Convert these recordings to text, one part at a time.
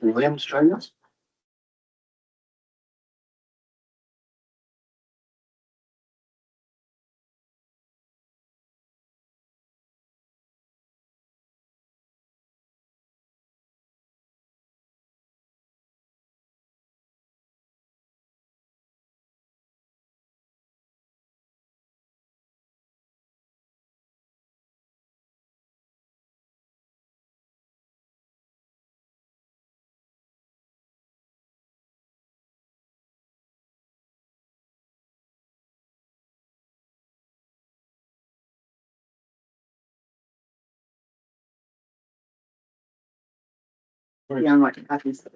Williams joining us. Yeah, I'm watching copies.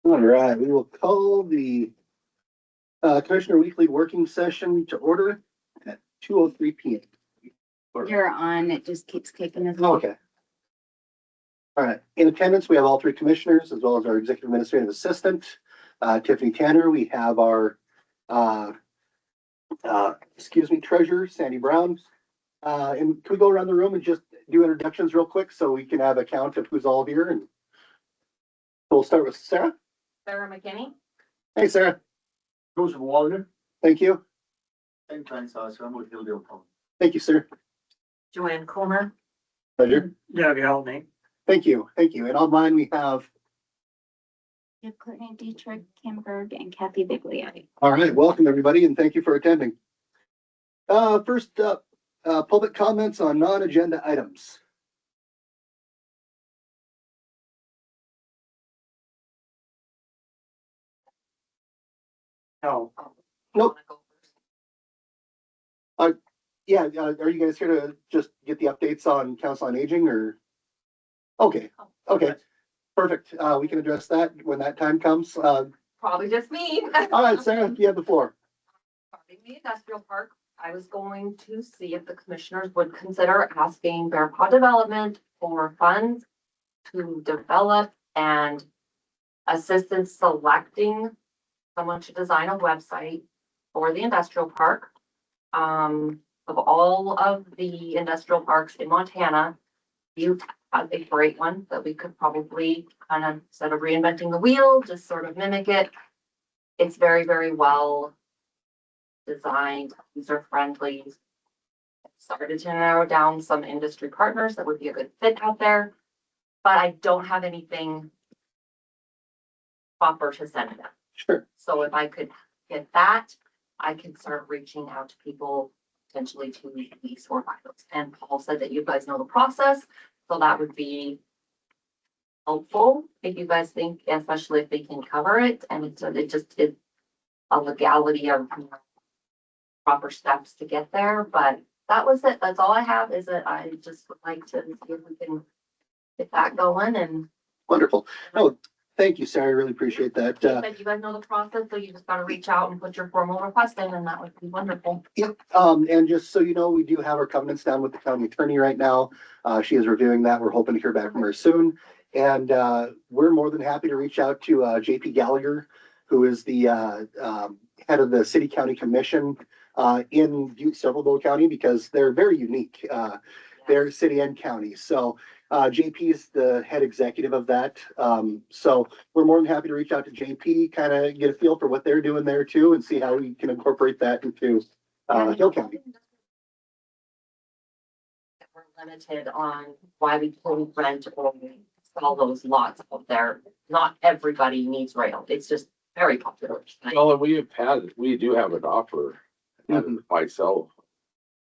All right, we will call the Commissioner Weekly Working Session to order at 2:03 p.m. You're on, it just keeps kicking as well. Okay. All right, in attendance, we have all three commissioners as well as our executive administrative assistant, Tiffany Tanner. We have our, treasurer, Sandy Brown. And can we go around the room and just do introductions real quick so we can have a count of who's all here? And we'll start with Sarah. Sarah McKinney. Hey, Sarah. Joseph Walden. Thank you. And Trent Saucer, I'm with Hilldale Pump. Thank you, sir. Joanne Comer. Pleasure. Doug Helpney. Thank you. Thank you. And online we have, You have Courtney Dietrich, Kimberg, and Kathy Biglietti. all right, welcome everybody and thank you for attending. First up, public comments on non-agenda items. No. Nope. Yeah, are you guys here to just get the updates on Council on Aging or? Okay, okay, perfect. We can address that when that time comes. Probably just me. All right, Sarah, you have the floor. Regarding the industrial park, I was going to see if the commissioners would consider asking Bear Paw Development for funds to develop and assist in selecting someone to design a website for the industrial park. Of all of the industrial parks in Montana, you have a great one that we could probably kind of, instead of reinventing the wheel, just sort of mimic it. It's very, very well designed, user friendly. Started to narrow down some industry partners that would be a good fit out there, but I don't have anything proper to send them. Sure. So if I could get that, I can start reaching out to people potentially to lease or buy those. And Paul said that you guys know the process, so that would be helpful if you guys think, especially if they can cover it. And so it just is a legality of proper steps to get there. But that was it. That's all I have, is that I just would like to see if we can get that going. And Wonderful. No, thank you, Sarah. I really appreciate that. but you guys know the process, so you just gotta reach out and put your formal request in, and that would be wonderful. Yep, and just so you know, we do have our covenants down with the county attorney right now. She is reviewing that. We're hoping to hear back from her soon. And we're more than happy to reach out to JP Gallagher, who is the head of the City County Commission in Butte Silverbow County, because they're very unique. They're city and county. So JP is the head executive of that. So we're more than happy to reach out to JP, kind of get a feel for what they're doing there too, and see how we can incorporate that into Hill County. We're limited on why we couldn't rent or sell those lots out there. Not everybody needs rail. It's just very popular. Well, and we do have an offer, buy sell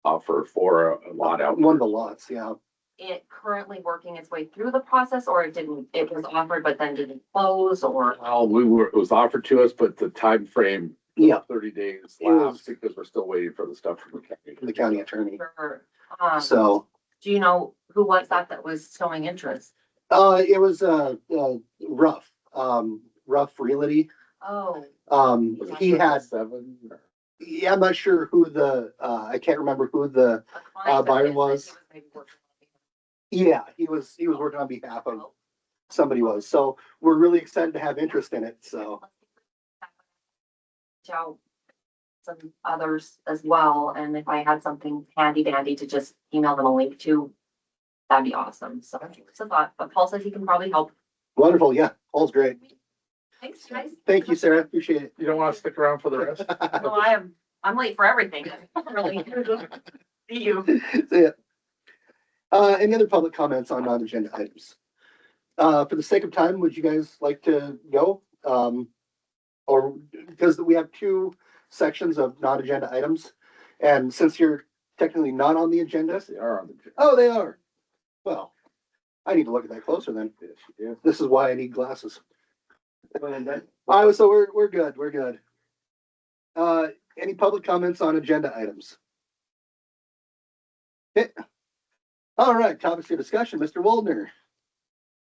offer for a lot out. One of the lots, yeah. It currently working its way through the process, or it was offered but then didn't close, or Well, it was offered to us, but the time frame, Yeah, 30 days It was- lapsed because we're still waiting for the stuff from the county. the county attorney. so So do you know who was that was showing interest? it was rough Realty. Oh, He had, 7. Yeah, I'm not sure who I can't remember who A client of Byron his that was. he maybe working he was working on behalf of, somebody was. So we're really excited to have interest in it, so. Reach out some others as well, and if I had something handy dandy to just email them a link to, that'd be awesome. So it's a thought, but Paul says he can probably help. Wonderful, yeah, all's great. Thanks, guys. Thank you, Sarah, appreciate it. You don't wanna stick around for the rest? No, I'm late for everything, really. See you. See ya. Any other public comments on non-agenda items? For the sake of time, would you guys like to go? Or, because we have two sections of non-agenda items, and since you're technically not on the agenda, Yes, they are on the. oh, they are. Well, I need to look at that closer then. Yes, you do. This is why I need glasses. Well, Oh, so we're good, we're good. Any public comments on agenda items? Okay. All right, topics for discussion, Mr. Waldner.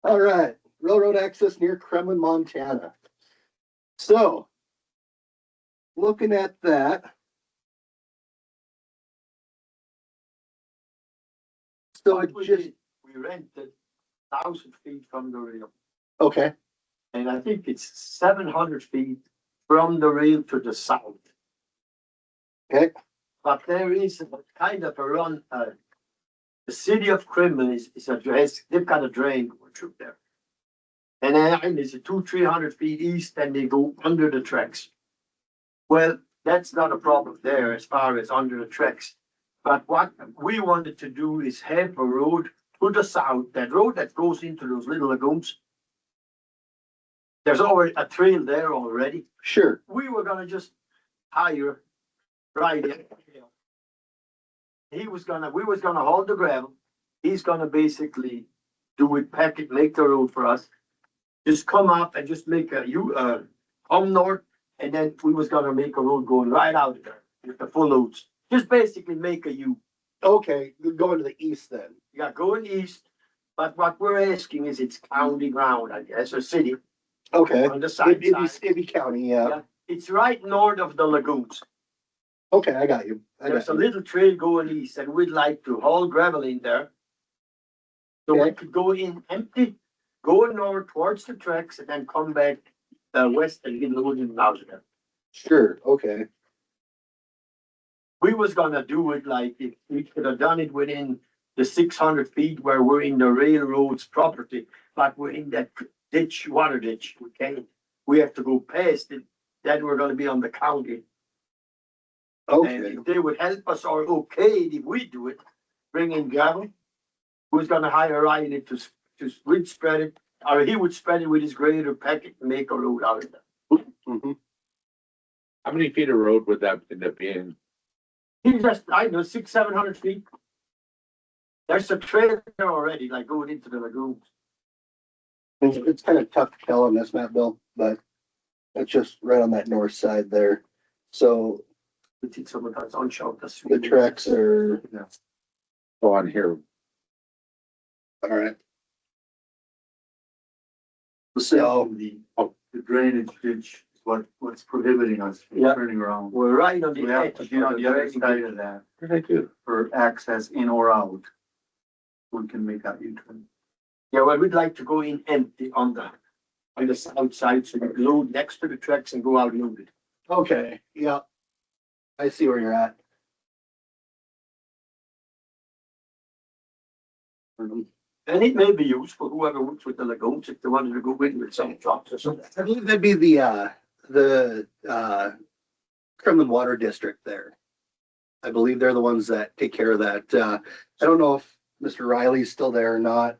All right, railroad access near Kremlin, Montana. So, looking at that. So it just, we rented 1,000 feet from the rail, okay, and I think it's 700 feet from the rail to the south. okay, But there is a kind of a run, the city of Kremlin is addressed, they've got a drain going through there. And then it's 300 feet east, and they go under the tracks. Well, that's not a problem there as far as under the tracks. But what we wanted to do is have a road to the south, that road that goes into those little lagoons. There's already a trail there already. sure, We were gonna just hire Friday. We was gonna haul the gravel. He's gonna basically do it, pack it, make the road for us. Just come up and just make come north, and then we was gonna make a road going right out of there with the full loads. Just basically make a U. okay, going to the east then. You got going east, but what we're asking is it's county ground, I guess, or city Okay, on the side. it'd be county, yeah. Yeah. It's right north of the lagoons. Okay, I got you. There's a little trail going east, and we'd like to haul gravel in there. So we Okay. could go in empty, go north towards the tracks, and then come back west and get loaded out of there. Sure, okay, We was gonna do it like, if we could have done it within the 600 feet where we're in the railroad's property, but we're in that ditch, water ditch, we can't. We have to go past it, then we're gonna be on the county. And okay, if they would help us, or okay, if we do it, bring in gravel, who's gonna hire Riley we'd spread it, or he would spread it with his grader, pack it, and make a road out of that. mhm, How many feet of road would that end up being? He just, I know, 700 feet. There's a trail there already, like going into the lagoons. it's kind of tough to tell on this map, Bill, but it's just right on that north side there. So We did some of those on show. the tracks are, Oh, on here, all right. So, The drainage ditch is what's prohibiting us from Yeah. turning around. We're right on We the have edge. to be on the other of side of that what did I do? for access in or out. We can make that U-turn. Yeah, well, we'd like to go in empty on the south side, so we load next to the tracks and go out loaded. okay, yeah. I see where you're at. And it may be useful, whoever works with the lagoons, if they wanted to go in with some trucks or something. I believe that'd be the Kremlin Water District there. I believe they're the ones that take care of that. I don't know if Mr. Riley's still there or not,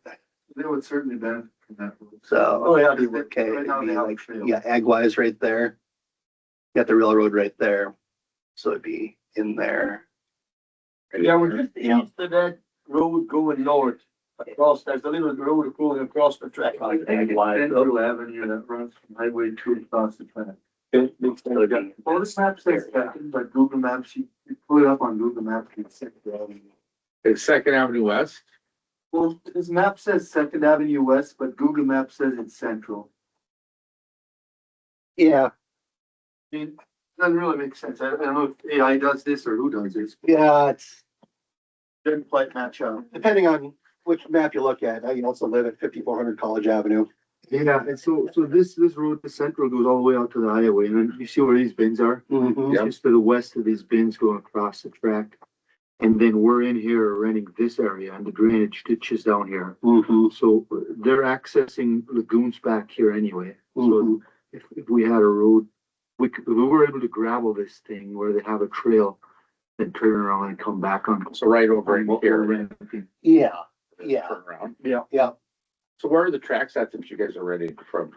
They would certainly benefit from that. so. Oh, yeah, they would. Okay, Right now it'd they be have a like, trail. yeah, Agwise right there. Got the railroad right there, so it'd be in there. Yeah, we're just east of that road going north. Across, there's a little road going across the track. Central Avenue that runs from Highway 2 across the track. Well, this map says that, but Google Maps, you pull it up on Google Maps, it's Second Avenue. It's Second Avenue West? Well, his map says Second Avenue West, but Google Maps says it's central. Yeah, I mean, Doesn't really make sense. I don't know if AI does this or who does this. Yeah, it's Didn't quite match up. depending on which map you look at. I also live at 5400 College Avenue. Yeah, and so this road to Central goes all the way out to the highway, and then you see where these bins are? Mhm. It's just to the west of these bins going across the track. And then we're in here renting this area and the drainage ditches down here. Mhm. So they're accessing lagoons back here anyway. So Mhm. if we had a road, if we were able to gravel this thing where they have a trail, then turn around and come back on. So right over on in what we're here. renting. Yeah, yeah. Turn around. Yeah, yeah. So where are the tracks at that you guys are ready from?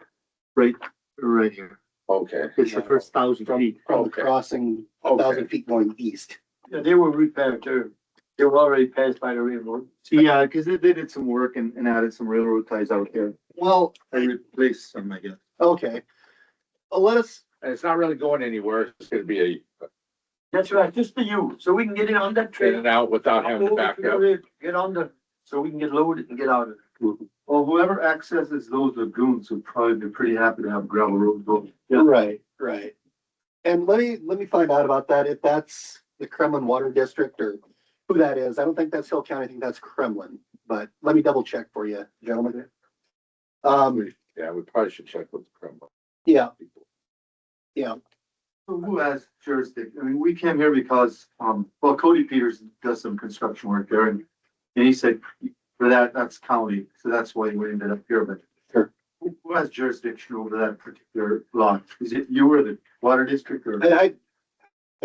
right here. Okay. It's the first 1,000 feet. From the Okay. crossing, Okay. 1,000 feet going east. Yeah, they were repaired too. They were already passed by the railroad. Yeah, because they did some work and added some railroad ties out there. Well, They replaced some, I guess. okay. Let us, And it's not really going anywhere. It's just gonna be a That's right, just for you, so we can get in on that in trail. and out without having to back up. Get on the, so we can get loaded and get out of it. Well, whoever accesses those lagoons would probably be pretty happy to have gravel road go. right, right. And let me find out about that, if that's the Kremlin Water District or who that is. I don't think that's Hill County, I think that's Kremlin, but let me double check for you, gentlemen. Yeah, we probably should check with the Kremlin Yeah, people. yeah, So who has jurisdiction? I mean, we came here because, well, Cody Peters does some construction work there and he said for that's county, so that's why we ended up here, but. Sure. Who has jurisdiction over that particular lot? Is it you or the water district or? I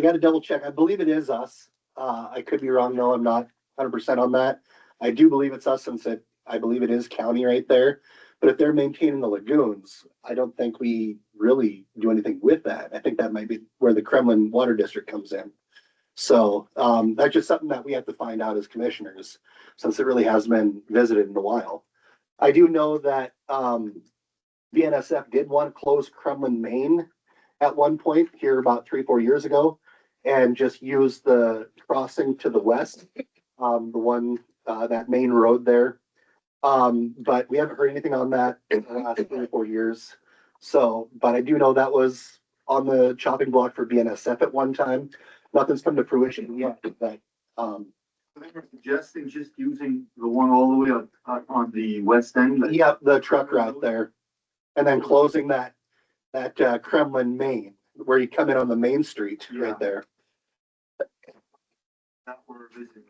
gotta double check. I believe it is us. I could be wrong, though. I'm not 100% on that. I do believe it's us since I believe it is county right there. But if they're maintaining the lagoons, I don't think we really do anything with that. I think that might be where the Kremlin Water District comes in. So, that's just something that we have to find out as commissioners, since it really hasn't been visited in a while. I do know that, BNSF did want to close Kremlin, Maine at one point here about 3-4 years ago and just use the crossing to the west, the one, that main road there. But we haven't heard anything on that in the last 3 or 4 years. So, but I do know that was on the chopping block for BNSF at one time. Nothing's come to fruition yet, but, They were suggesting just using the one all the way on the west end. like- yep, the truck route there. And then closing that Kremlin, Maine, where you come in on the main street Yeah. right there. That we're visiting.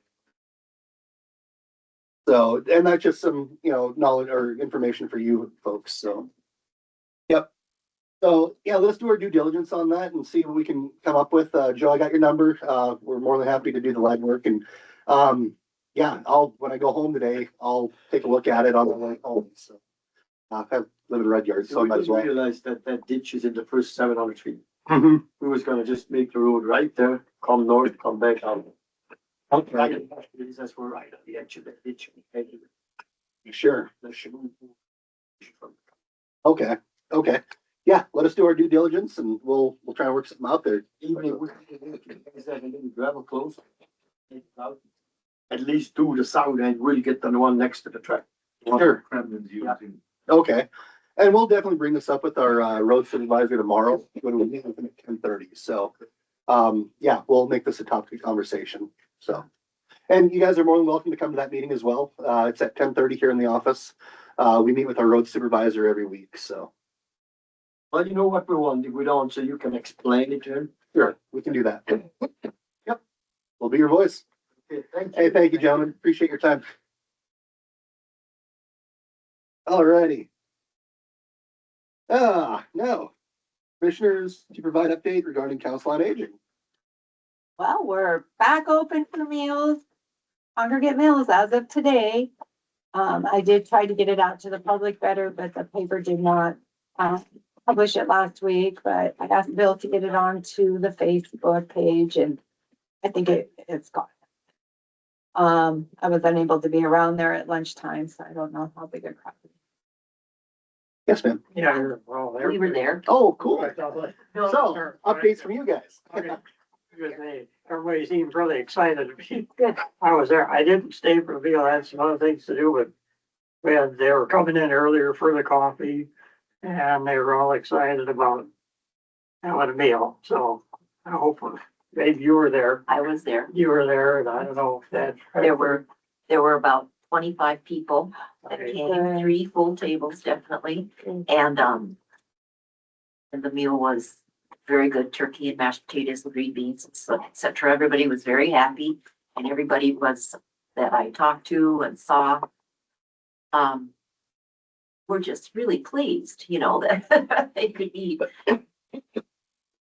So, and that's just some, knowledge or information for you folks, so. Yep. So, yeah, let's do our due diligence on that and see what we can come up with. Joe, I got your number. We're more than happy to do the legwork and, yeah, when I go home today, I'll take a look at it on the way home, so. I live in Red Yard, so I We might as didn't well. realize that ditch is in the first 700 feet. Mhm. We was gonna just make the road right there, come north, come back out. Okay, That's where right on the edge of the ditch. sure. Okay, okay. Yeah, let us do our due diligence and we'll try and work something out there. Even if we, is that a little gravel close? At least do the south end, really get the one next to the track. Sure. Kremlin's using. Okay, and we'll definitely bring this up with our road supervisor tomorrow when we meet with him at 10:30, so. Yeah, we'll make this a topic of conversation, so. And you guys are more than welcome to come to that meeting as well. It's at 10:30 here in the office. We meet with our road supervisor every week, so. Well, you know what we want, if we don't, so you can explain it to him. Sure, we can do that. Yep, we'll be your voice. Okay, thank you. Hey, thank you, gentlemen. Appreciate your time. Alrighty. Now, commissioners to provide update regarding council on aging. Well, we're back open for meals, congregate meals as of today. I did try to get it out to the public better, but the paper did not, publish it last week, but I asked Bill to get it onto the Facebook page and I think it's gone. I was unable to be around there at lunchtime, so I don't know how big a crowd. Yes, ma'am. Yeah, well, We were there. Oh, cool. So, updates from you guys. Everybody seems really excited. Good. I was there. I didn't stay for the meal. I had some other things to do, but they were coming in earlier for the coffee and they were all excited about having a meal. So hopefully, maybe you were there, I was there. you were there, and I don't know if that. There were about 25 people that Okay. came, 3 full tables, definitely. And the meal was very good, turkey and mashed potatoes and green beans, et cetera. Everybody was very happy, and everybody was, that I talked to and saw, were just really pleased, you know, that they could eat.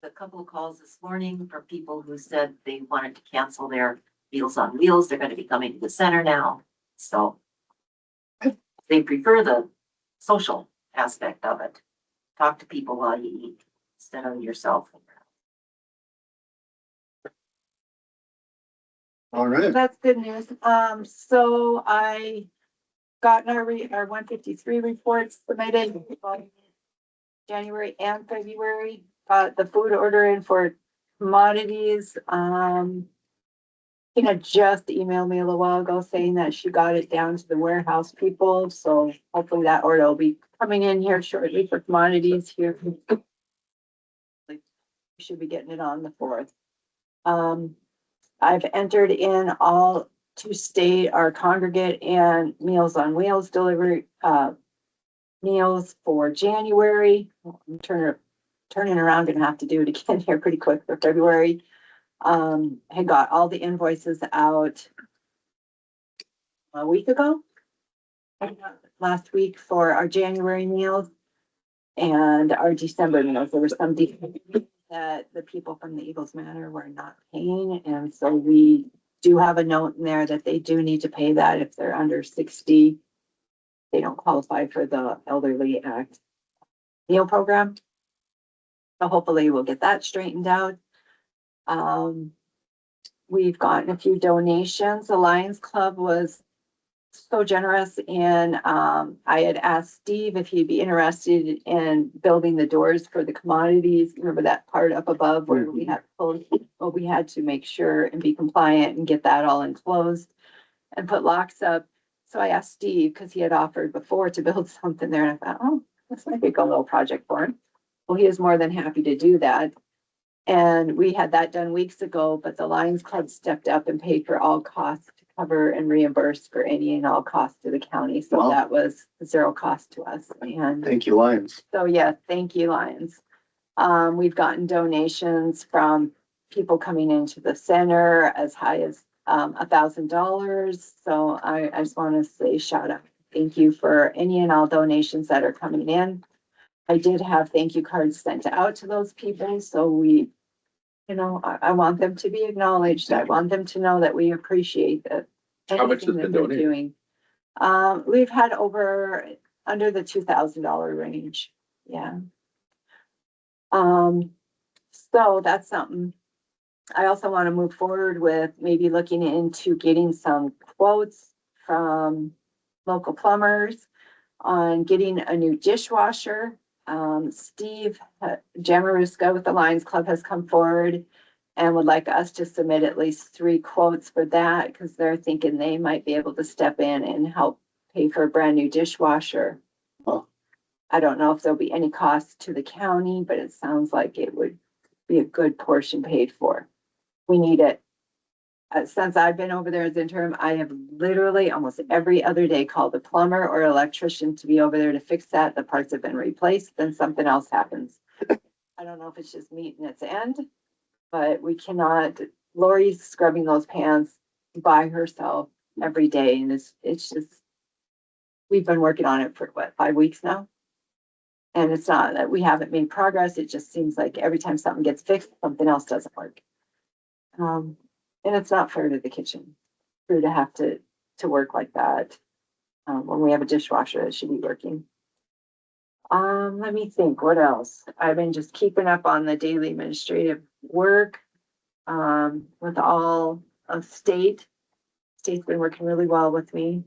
A couple of calls this morning from people who said they wanted to cancel their Meals on Wheels. They're gonna be coming to the center now, so they prefer the social aspect of it. Talk to people while you eat instead of yourself. All right. That's good news. So I got our 153 reports submitted January and February. Got the food order in for commodities. Tina just emailed me a little while ago saying that she got it down to the warehouse people, so hopefully that order will be coming in here shortly for commodities here. We should be getting it on the 4th. I've entered in all to state our congregate and Meals on Wheels delivery, meals for January. I'm turning around, gonna have to do it again here pretty quick for February. Had got all the invoices out a week ago, last week for our January meals and our December meals. There were some that the people from the Eagles Manor were not paying, and so we do have a note in there that they do need to pay that if they're under 60. They don't qualify for the Elderly Act meal program. So hopefully we'll get that straightened out. We've gotten a few donations. The Lions Club was so generous, and I had asked Steve if he'd be interested in building the doors for the commodities. Remember that part up above where we had well, we had to make sure and be compliant and get that all enclosed and put locks up. So I asked Steve, because he had offered before to build something there, and I thought, oh, this might be a good little project for him. Well, he is more than happy to do that. And we had that done weeks ago, but the Lions Club stepped up and paid for all costs to cover and reimburse for any and all costs to the county. So Wow. that was 0 cost to us. And Thank you, Lions. so, yeah, thank you, Lions. We've gotten donations from people coming into the center as high as $1,000. So I just want to say shout out. Thank you for any and all donations that are coming in. I did have thank you cards sent out to those people. So we, you know, I want them to be acknowledged. I want them to know that we appreciate that. How much has anything been that they're donated? doing. We've had under the $2,000 range. Yeah. So that's something. I also want to move forward with maybe looking into getting some quotes from local plumbers on getting a new dishwasher. Steve Jamaruska with the Lions Club has come forward and would like us to submit at least 3 quotes for that, because they're thinking they might be able to step in and help pay for a brand new dishwasher. Huh. I don't know if there'll be any cost to the county, but it sounds like it would be a good portion paid for. We need it. Since I've been over there as interim, I have literally almost every other day called a plumber or electrician to be over there to fix that. The parts have been replaced, then something else happens. I don't know if it's just meeting its end, but we cannot, Lori's scrubbing those pans by herself every day, and it's just, we've been working on it for what, 5 weeks now? And it's not that we haven't made progress, it just seems like every time something gets fixed, something else doesn't work. And it's not fair to the kitchen crew to have to work like that. When we have a dishwasher that should be working. Let me think, what else? I've been just keeping up on the daily administrative work, with all of state. State's been working really well with me.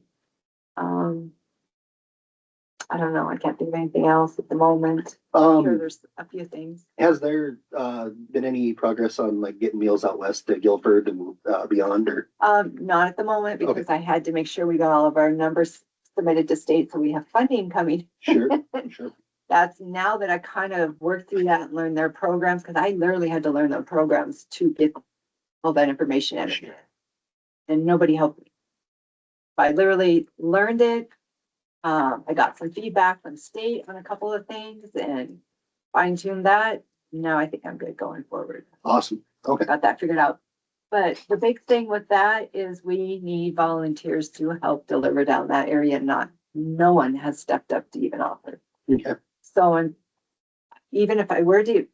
I don't know, I can't think of anything else at the moment. I'm sure there's a few things. Has there been any progress on like getting meals out west to Guilford and beyond, or? Not at the moment, Okay. because I had to make sure we got all of our numbers submitted to state, so we have funding coming. Sure, sure. that's now that I kind of worked through that and learned their programs, because I literally had to learn their programs to get all that information in. And nobody helped me. I literally learned it. I got some feedback from state on a couple of things and fine tuned that. Now I think I'm good going forward. Awesome. Okay. Got that figured out. But the big thing with that is we need volunteers to help deliver down that area. No one has stepped up to even offer. Okay. So, and even if I were to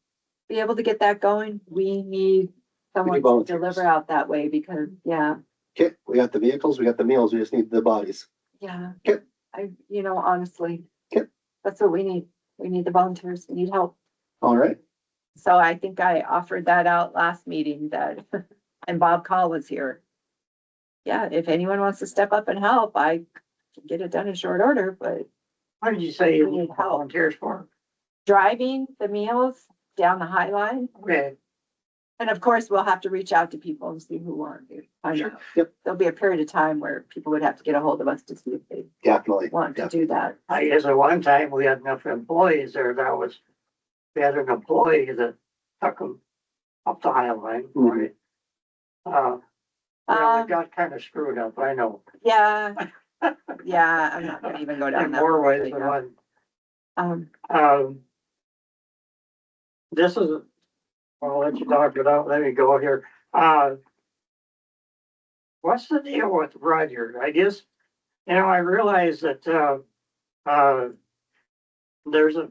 be able to get that going, we need someone to volunteers. deliver out that way because, yeah, Okay, we got the vehicles, we got the meals, we just need the bodies. yeah. Okay. Honestly. Okay. That's what we need. We need the volunteers. We need help. All right. So I think I offered that out last meeting that, and Bob Call was here. Yeah, if anyone wants to step up and help, I can get it done in short order, but What did you say We you need need help. volunteers for? driving the meals down the High Line. Okay, And of course, we'll have to reach out to people and see who want to. Find out. Yep. There'll be a period of time where people would have to get a hold of us to see if they Definitely. want to Yep. do that. I guess at one time we had enough employees there, we had an employee that took them up the High Line, right? Yeah, we got kind of screwed up, I know, Yeah. Yeah, I'm not gonna even go down in that. more road ways right than now. one. Um, This is, I'll let you talk it out, let me go here. What's the deal with Rudyard? I guess, I realize that, there's a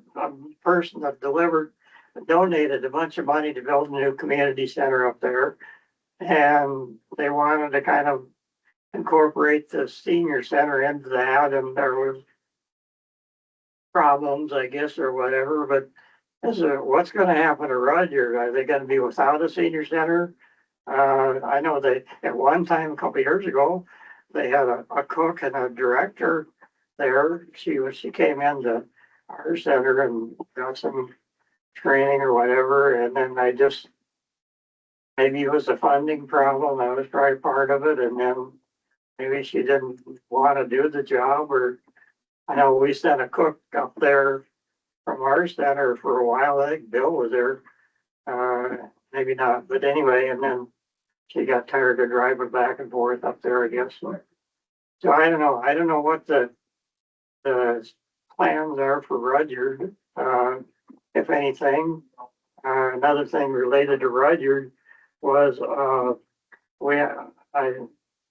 person that donated a bunch of money to build a new community center up there. And they wanted to kind of incorporate the senior center into that, and there was problems, I guess, or whatever, but what's gonna happen to Rudyard? Are they gonna be without a senior center? I know they, at one time, a couple years ago, they had a cook and a director there. She came into our center and got some training or whatever, and then maybe it was a funding problem, that was probably part of it, and then maybe she didn't wanna do the job, or I know we sent a cook up there from our center for a while. I think Bill was there. Maybe not, but anyway, and then she got tired of driving back and forth up there, I guess. So I don't know. I don't know what the plans are for Rudyard, if anything. Another thing related to Rudyard was,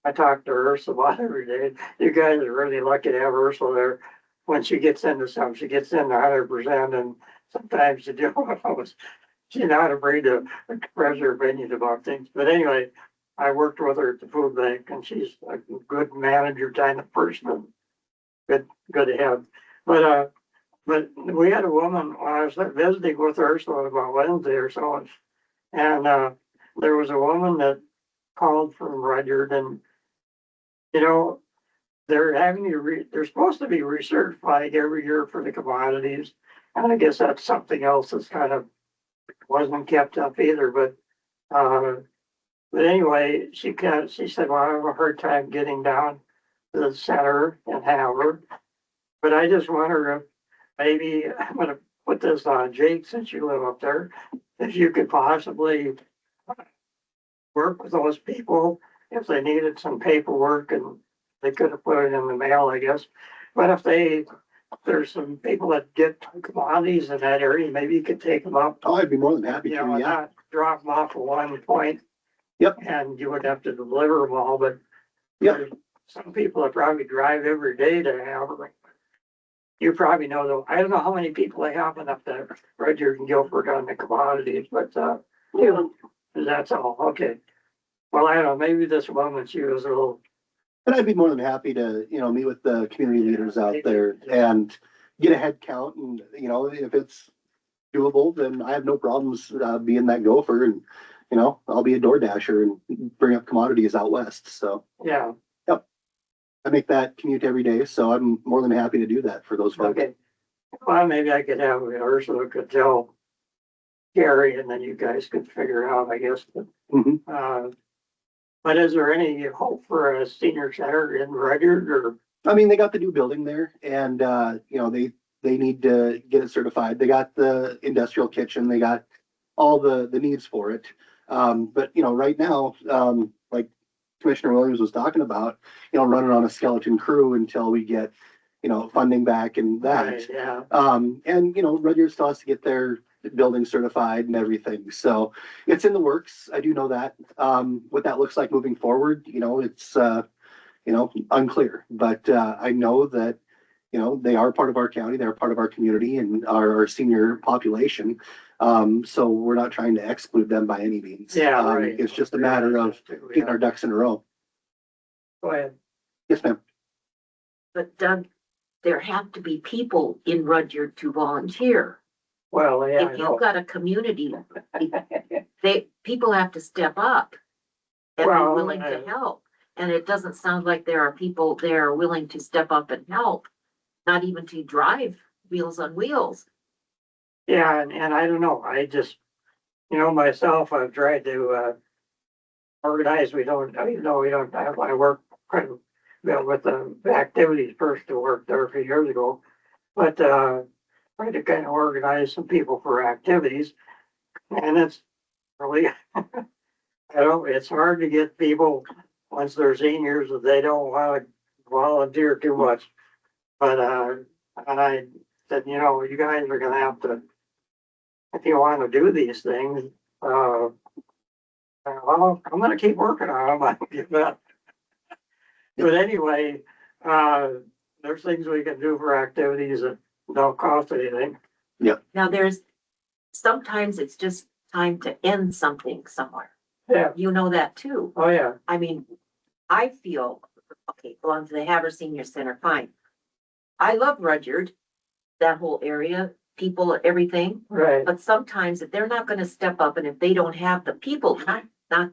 I talk to Ursula a lot every day. You guys are really lucky to have Ursula there. When she gets into something, she gets into 100%, and sometimes she's not afraid to express her opinion about things. But anyway, I worked with her at the food bank, and she's a good manager kind of person. Good to have. But we had a woman, I was visiting with Ursula about Wednesday or so, and there was a woman that called from Rudyard, and they're supposed to be recertified every year for the commodities. And I guess that's something else that's kind of wasn't kept up either, but anyway, she said, well, I have a hard time getting down to the center in Howard. But I just wonder if maybe, I'm gonna put this on Jake, since you live up there, if you could possibly work with those people if they needed some paperwork, and they could have put it in the mail, I guess. But if there's some people that get commodities in that area, maybe you could take them up, Oh, I'd be more than happy to, yeah. not drop them off at one point. Yep. And you would have to deliver them all, but Yep. there's some people that probably drive every day to Howard. You probably know though, I don't know how many people they have up there, Rudyard and Guilford on the commodities, but that's all, okay. Well, I don't know, maybe this woman, she was a little. And I'd be more than happy to, meet with the community leaders out there and get a head count, and, if it's doable, then I have no problems, being that gopher, and, I'll be a door dasher and bring up commodities out west, so. Yeah, I make that commute every day, so I'm more than happy to do that for those folks. okay. Well, maybe I could have Ursula could tell Gary, and then you guys could figure out, I guess, Mhm. but is there any hope for a senior center in Rudyard, or? I mean, they got the new building there, and, they they need to get it certified. They got the industrial kitchen, they got all the needs for it. But you know, right now, like Commissioner Williams was talking about, you know, running on a skeleton crew until we get, you know, funding back and that. Right, yeah. And you know, Rudyard still has to get their building certified and everything. So it's in the works. I do know that. What that looks like moving forward, you know, it's, you know, unclear, but, I know that, you know, they are part of our county, they're part of our community and our senior population. So we're not trying to exclude them by any means. Yeah, right. It's just a matter of getting our ducks in a row. Go ahead. Yes, ma'am. But Doug, there have to be people in Rudyard to volunteer. Well, yeah, I If know. you've got a community, people have to step up and be Well, willing to help. And it doesn't sound like there are people there willing to step up and help, not even to drive Meals on Wheels. Yeah, and I don't know, I just, you know, myself, I've tried to, organize, we don't, you know, we don't, I work quite a bit with the activities first to work there a few years ago. But, tried to kind of organize some people for activities. And it's really, I don't, it's hard to get people, once they're seniors, that they don't want to volunteer too much. But, and I said, you know, you guys are gonna have to, if you want to do these things, well, I'm gonna keep working on them, I give up. But anyway, there's things we can do for activities that don't cost anything. Now, sometimes it's just time to end something somewhere. Yeah, You know that too. oh, yeah, I mean, I feel, okay, belong to the Havre Senior Center, fine. I love Rudyard, that whole area, people, everything. right, But sometimes if they're not gonna step up and if they don't have the people, not,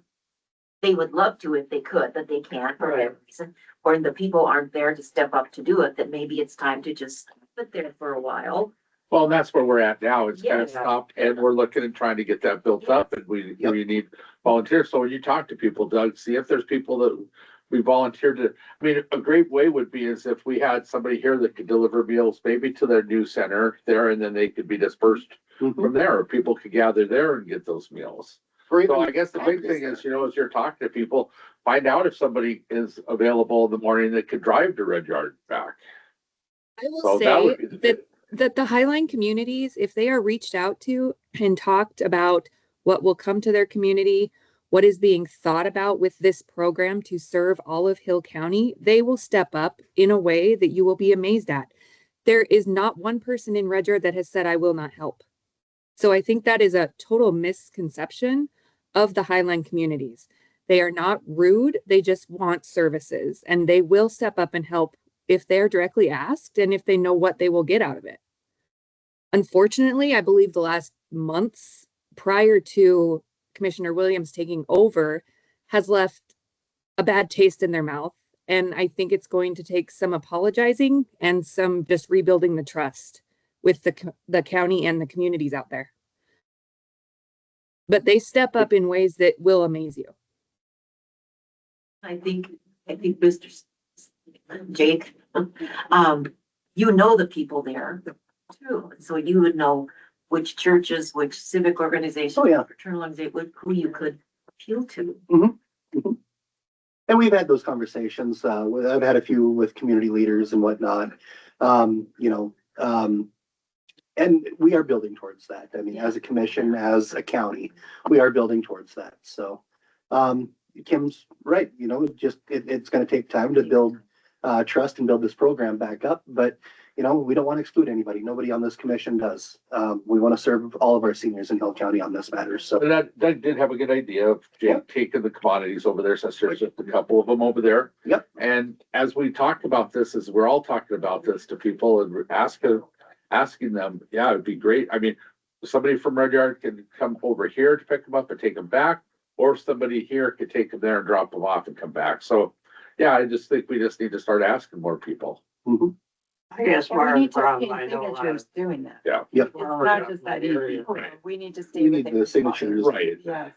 they would love to if they could, but they can't for whatever reason. Or the people aren't there to step up to do it, then maybe it's time to just sit there for a while. Well, and that's where we're at now. It's kind of Yeah. stopped and we're looking and trying to get that built up and we need volunteers. So when you talk to people, Doug, see if there's people that we volunteer to. I mean, a great way would be is if we had somebody here that could deliver meals maybe to their new center there and then they could be dispersed from there, or people could gather there and get those meals. So I guess the big thing is, you know, as you're talking to people, find out if somebody is available in the morning that could drive to Rudyard back. I will So that say would be the thing. that the Highline communities, if they are reached out to and talked about what will come to their community, what is being thought about with this program to serve all of Hill County, they will step up in a way that you will be amazed at. There is not one person in Rudyard that has said, I will not help. So I think that is a total misconception of the Highline communities. They are not rude, they just want services and they will step up and help if they're directly asked and if they know what they will get out of it. Unfortunately, I believe the last months prior to Commissioner Williams taking over has left a bad taste in their mouth. And I think it's going to take some apologizing and some just rebuilding the trust with the county and the communities out there. But they step up in ways that will amaze you. I think Mr. Jake, you know the people there too. So you would know which churches, which civic organizations, Oh, yeah. fraternal organization, who you could appeal to. And we've had those conversations. I've had a few with community leaders and whatnot. You know, and we are building towards that. I mean, as a commission, as a county, we are building towards that. So, Kim's right, you know, it's gonna take time to build trust and build this program back up, but you know, we don't want to exclude anybody. Nobody on this commission does. We want to serve all of our seniors in Hill County on this matter, so. And that did have a good idea of Jake taking the commodities over there, since there's just a couple of them over there. Yep. And as we talked about this, as we're all talking about this to people and we're asking them, yeah, it'd be great. I mean, somebody from Rudyard can come over here to pick them up and take them back, or somebody here could take them there and drop them off and come back. So, yeah, I just think we just need to start asking more people. Mhm. I guess And we part of the need to problem, obtain I know. signatures doing that. Yeah. Yep. It's not just that easy. Right. We need to You stay need within. the signatures. Right. Yes,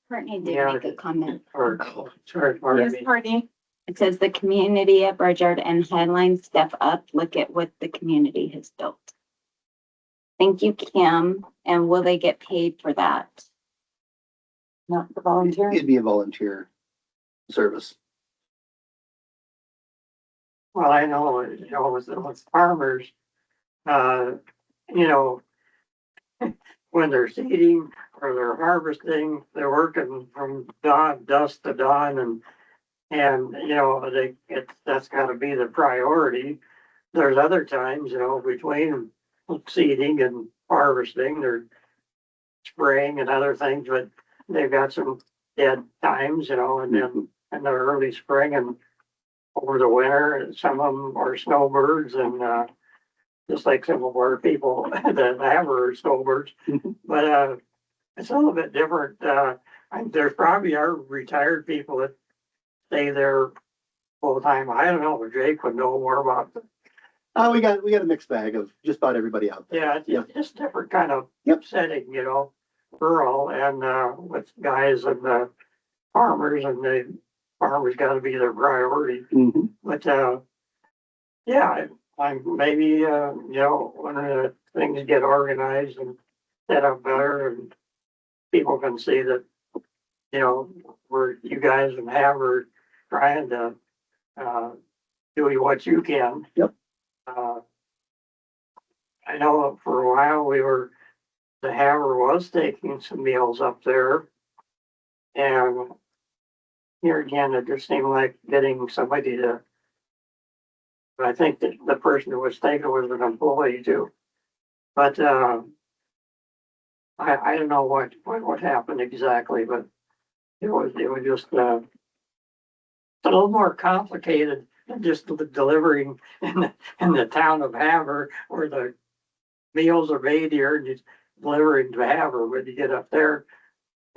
Courtney did Yeah. make a comment. Or, sorry, pardon yes, me. Courtney. It says the community of Rudyard and Highline step up, look at what the community has built. Thank you, Kim. And will they get paid for that? Not the volunteer. It'd be a volunteer service. Well, I know, you know, with farmers, uh, you know, when they're seeding or they're harvesting, they're working from dusk to dawn and, you know, that's gotta be the priority. There's other times, you know, between seeding and harvesting, they're spraying and other things, but they've got some dead times, you know, and then in the early spring and over the winter, and some of them are snowbirds and, just like some of our people that have are snowbirds. But, it's a little bit different. There's probably are retired people that stay there full time. I don't know, but Jake would know more about it. We got a mixed bag of just about everybody out there. Yeah, it's just different kind of Yep. setting, you know, rural and, with guys and, farmers and the farmers gotta be their priority. Mhm. But, yeah, I'm maybe, you know, when things get organized and set up better and people can see that, you know, where you guys and have are trying to, do what you can. Yep. I know for a while the Haver was taking some meals up there. And here again, it just seemed like getting somebody to, but I think that the person who was taking was an employee too. But, I don't know what happened exactly, but it was just, a little more complicated than just delivering in the town of Haver where the meals are made here and it's delivering to Haver. When you get up there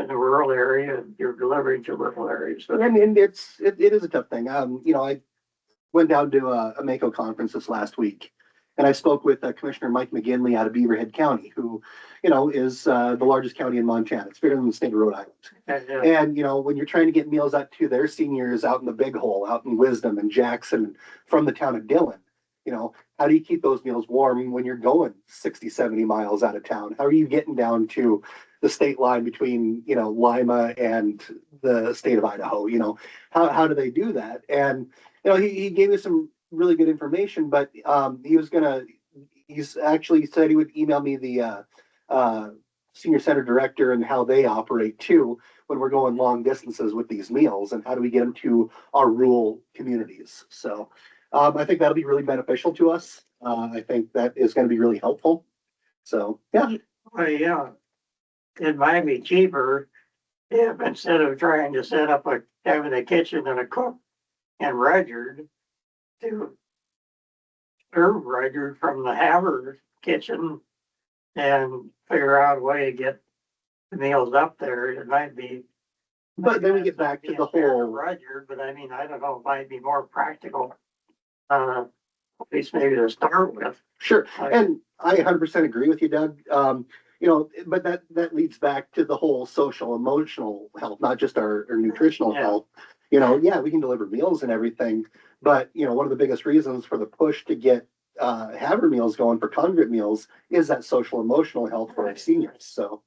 in the rural area, you're delivering to rural areas. So, And it is a tough thing. You know, I went down to a Mako conference this last week. And I spoke with Commissioner Mike McGinley out of Beaverhead County, who, you know, is the largest county in Montana. It's bigger than the state of Rhode Island. and, And, you know, when you're trying to get meals out to their seniors out in the Big Hole, out in Wisdom and Jackson, from the town of Dillon, you know, how do you keep those meals warm when you're going 60, 70 miles out of town? How are you getting down to the state line between, you know, Lima and the state of Idaho? You know, how do they do that? And, you know, he gave me some really good information, but he's actually said he would email me the senior center director and how they operate too when we're going long distances with these meals and how do we get them to our rural communities. So I think that'll be really beneficial to us. I think that is going to be really helpful. So yeah. well, yeah, it might be cheaper if instead of trying to set up having a kitchen and a cook in Rudyard to serve Rudyard from the Haver kitchen and figure out a way to get the meals up there. It might be. But then we get back to the whole. Rudyard, but I mean, I don't know, it might be more practical. At least maybe to start with. Sure, and I 100% agree with you, Doug. You know, but that leads back to the whole social, emotional health, not just our nutritional Yeah. health. You know, yeah, we can deliver meals and everything, but you know, one of the biggest reasons for the push to get Haver meals going for congregate meals is that social, emotional health for our seniors. So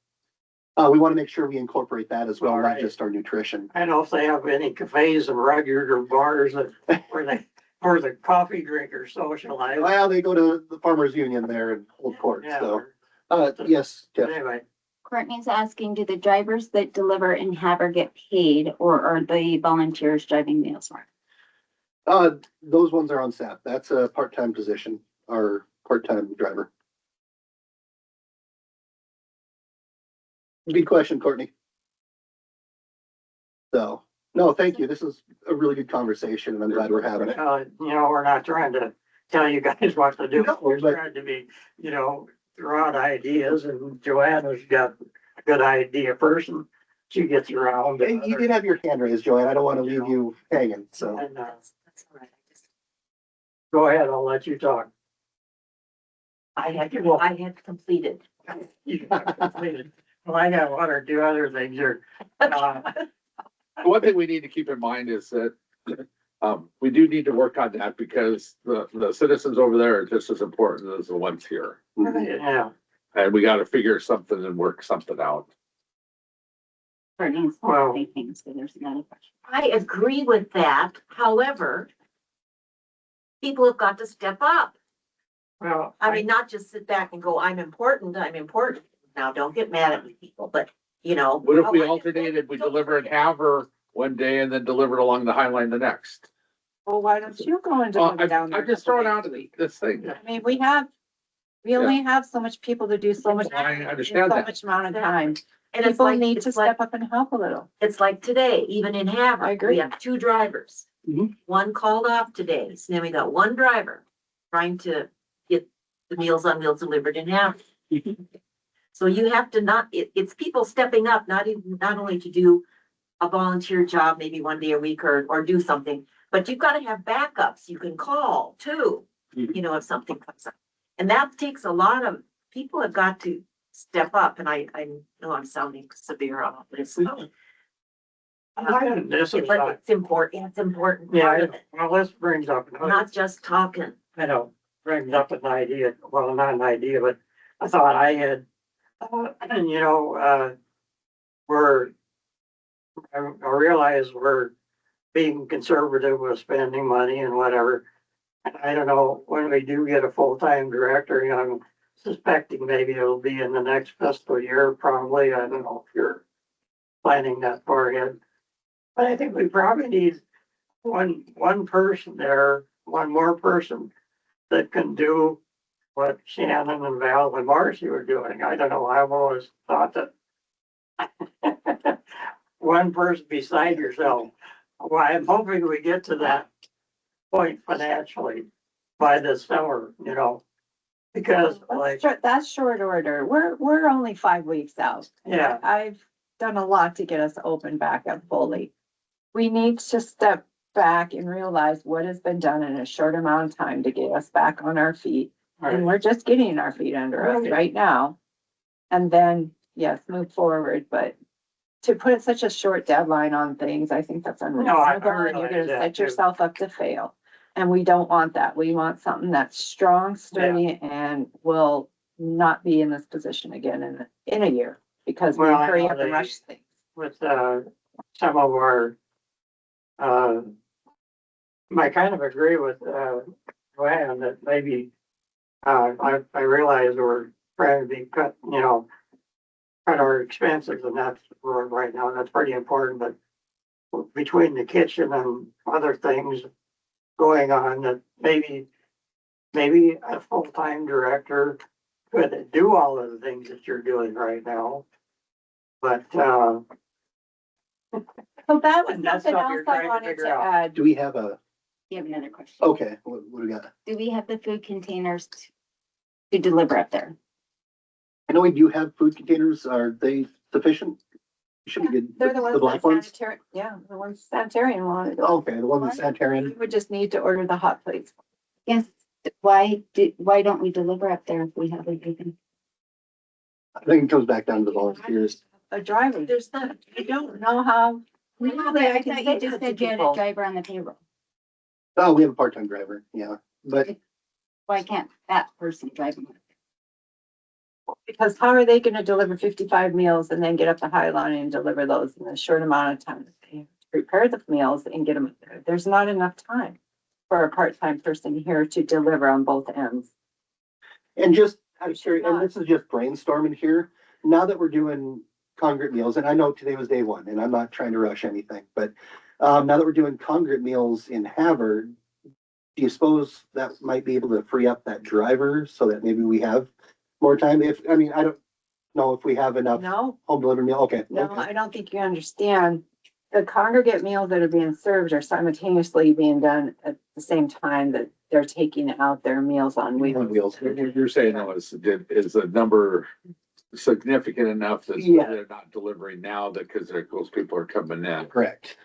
we want to make sure we incorporate that as well, All not right. just our nutrition. I don't know if they have any cafes in Rudyard or bars where the coffee drinkers socialize. Well, they go to the Farmers Union there in Old Port. Yeah, So yes, Jeff. anyway, Courtney's asking, do the drivers that deliver in Haver get paid or are the volunteers driving meals? Those ones are on staff. That's a part-time position, our part-time driver. Good question, Courtney. So, no, thank you. This is a really good conversation and I'm glad we're having it. you know, we're not trying to tell you guys what to do. No, We're but- trying to be, you know, throw out ideas and Joanna's got a good idea person. She gets around. And you did have your hand raised, Joanne. I don't want to leave you hanging, so. And, That's all right. go ahead, I'll let you talk. I had completed. You got completed. Well, I got one or two other things here. One thing we need to keep in mind is that we do need to work on that because the citizens over there are just as important as the ones here. Yeah, And we gotta figure something and work something out. For things, Well- things, so there's another question. I agree with that. However, people have got to step up. Well, I mean, not just sit back and go, I'm important, I'm important. Now, don't get mad at me, people, but you know. What if we oh, I'm alternated, we important, deliver in don't forget. Haver one day and then deliver it along the High Line the next? Well, why don't you go and Oh, deliver down there? I'm just throwing out this thing. I mean, we only have so much people to do so much, I in so understand that. much amount of time. And it's People like, need to it's like, step up and help a little. it's like today, even in I Haver, agree. we have 2 drivers. Mhm. One called off today, so now we got 1 driver trying to get the Meals on Wheels delivered in Haver. So you have to it's people stepping up, not only to do a volunteer job, maybe 1 day a week or do something, but you've got to have backups you can call too, you know, if something comes up. And that takes a lot of, people have got to step up, and I know I'm sounding severe on this. This is, But it's important yeah, part of it, well, this brings up, not just talking. I know, brings up an idea, well, not an idea, but I thought I had, and you know, I realize we're being conservative with spending money and whatever. And I don't know, when we do get a full-time director, you know, I'm suspecting maybe it'll be in the next fiscal year, probably. I don't know if you're planning that far ahead. But I think we probably need one person there, one more person that can do what Shannon and Val and Marcy were doing. I don't know, I've always thought that one person beside yourself. Well, I'm hoping we get to that point financially by this summer, you know, because like, That's short order. We're only 5 weeks out. yeah, I've done a lot to get us open back up fully. We need to step back and realize what has been done in a short amount of time to get us back on our feet. And we're just getting our feet under us Right. right now. And then, yes, move forward, but to put such a short deadline on things, I think that's I unreasonable. And you're realize gonna that set too. yourself up to fail. And we don't want that. We want something that's strong, sturdy, and will not be in this position again in a year. Because we Well, I hurry know up and they- rush things. with, some of our, I kind of agree with, Joanne that maybe, I realize we're trying to be cut, you know, cut our expenses and that's right now, that's pretty important, but between the kitchen and other things going on, that maybe a full-time director could do all of the things that you're doing right now. But, So that was And that's something something you're else I trying to wanted figure to out. add. Do we have a, You have another question. okay, what do we got? Do we have the food containers to deliver up there? I know we do have food containers. Are they sufficient? Should we get They're the ones black that ones? sanitary, yeah, the ones sanitarian wanted. Okay, the ones that We sanitarian. would just need to order the hot plates. Yes, why don't we deliver up there if we have everything? I think it comes back down to the volunteers. A driver, There's not, I don't know how. I I can thought say you just that to said you had a people. driver on the payroll. Oh, we have a part-time driver, yeah, but Why can't that person drive them? Because how are they gonna deliver 55 meals and then get up to High Line and deliver those in a short amount of time? They prepare the meals and get them up there. There's not enough time for a part-time person here to deliver on both ends. And just, I'm Which sure, is and not. this is just brainstorming here, now that we're doing congregate meals, and I know today was day one, and I'm not trying to rush anything, but now that we're doing congregate meals in Havard, do you suppose that might be able to free up that driver so that maybe we have more time? If, I mean, I don't know if we have enough No, home delivered meal, okay. no, okay. I don't think you understand. The congregate meals that are being served are simultaneously being done at the same time that they're taking out their meals on On wheels. wheels. You're saying though, is a number significant enough that Yeah. they're not delivering now because those people are coming in? Correct.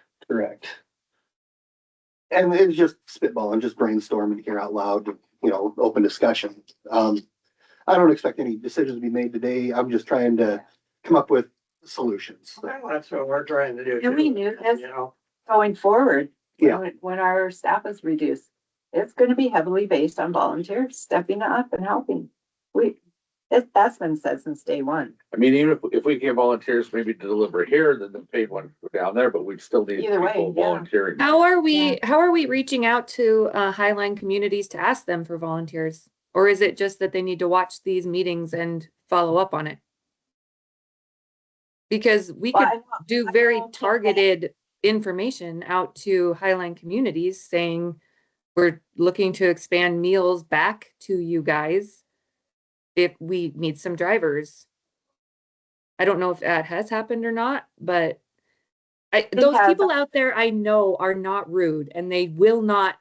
And it's just spitballing, just brainstorming here out loud, you know, open discussion. I don't expect any decisions to be made today. I'm just trying to come up with solutions. well, that's what we're trying to do. And we too, knew this You know, going forward. Yeah. When our staff is reduced, it's gonna be heavily based on volunteers stepping up and helping. That's been said since day one. I mean, even if we get volunteers maybe to deliver here, then the paid one go down there, but we'd still need Either way, people yeah. volunteering. How are we reaching out to Highline communities to ask them for volunteers? Or is it just that they need to watch these meetings and follow up on it? Because we Well, could I know- do I very know that- targeted information out to Highline communities saying we're looking to expand meals back to you guys if we need some drivers. I don't know if that has happened or not, but those has. people out there I know are not rude and they will not,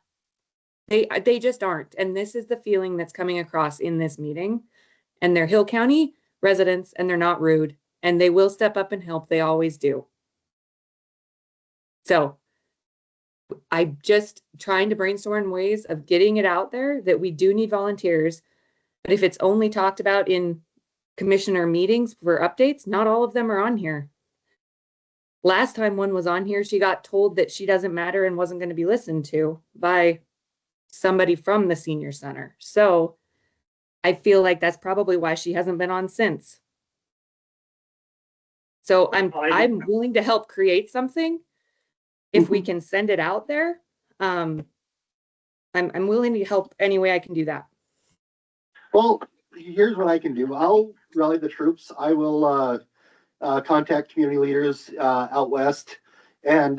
they just aren't. And this is the feeling that's coming across in this meeting. And they're Hill County residents and they're not rude and they will step up and help. They always do. So I'm just trying to brainstorm ways of getting it out there that we do need volunteers. But if it's only talked about in commissioner meetings for updates, not all of them are on here. Last time one was on here, she got told that she doesn't matter and wasn't going to be listened to by somebody from the senior center. So I feel like that's probably why she hasn't been on since. So I'm willing to help create something if we can send it out there. I'm willing to help any way I can do that. Well, here's what I can do. I'll rally the troops. I will contact community leaders out west, and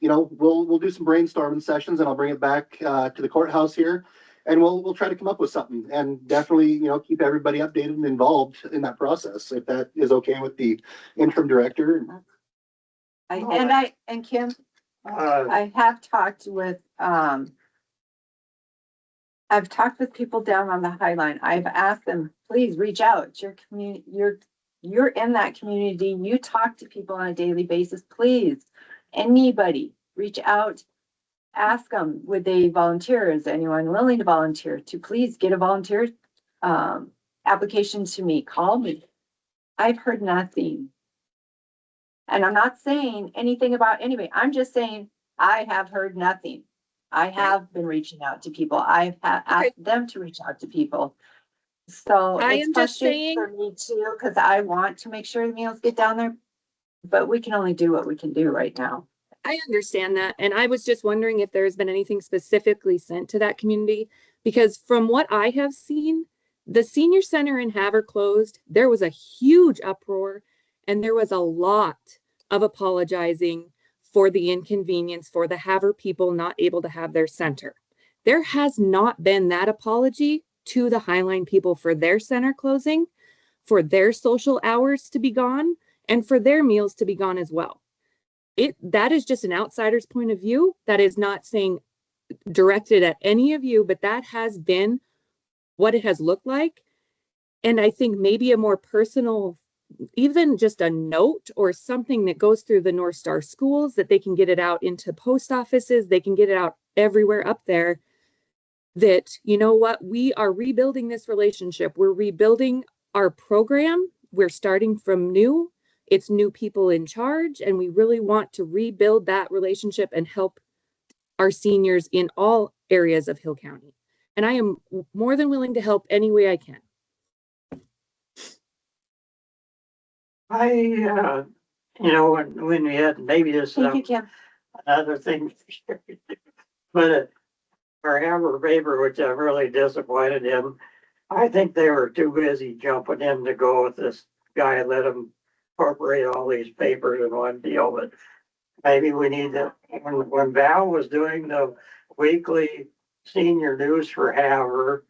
we'll do some brainstorming sessions, and I'll bring it back to the courthouse here, and we'll try to come up with something, and definitely keep everybody updated and involved in that process, if that is okay with the interim director. And Kim, I have talked with I've talked with people down on the Highline. I've asked them, please reach out. It's your community, you're in that community. You talk to people on a daily basis. Please, anybody, reach out. Ask them, would they volunteer? Is anyone willing to volunteer? To please get a volunteer application to me. Call me. I've heard nothing. And I'm not saying anything about anybody. I'm just saying I have heard nothing. I have been reaching out to people. I've asked them to reach out to people. So I it's am just frustrating for me too, because I want to make sure the meals get down there. But we can only do what we can do right now. I understand that. And I was just wondering if there's been anything specifically sent to that community, because from what I have seen, the senior center in Havre closed. There was a huge uproar and there was a lot of apologizing for the inconvenience for the Havre people not able to have their center. There has not been that apology to the Highline people for their center closing, for their social hours to be gone, and for their meals to be gone as well. That is just an outsider's point of view. That is not saying directed at any of you, but that has been what it has looked like. And I think maybe a more personal, even just a note or something that goes through the North Star schools, that they can get it out into post offices, they can get it out everywhere up there, that, you know what, we are rebuilding this relationship. We're rebuilding our program. We're starting from new. It's new people in charge, and we really want to rebuild that relationship and help our seniors in all areas of Hill County. And I am more than willing to help any way I can. When we had, maybe this, Thank you, Kim. another thing, but our Hammer paper, which I'm really disappointed in, I think they were too busy jumping in to go with this guy and let him incorporate all these papers in one deal, but maybe we need to, when Val was doing the weekly senior news for Havre,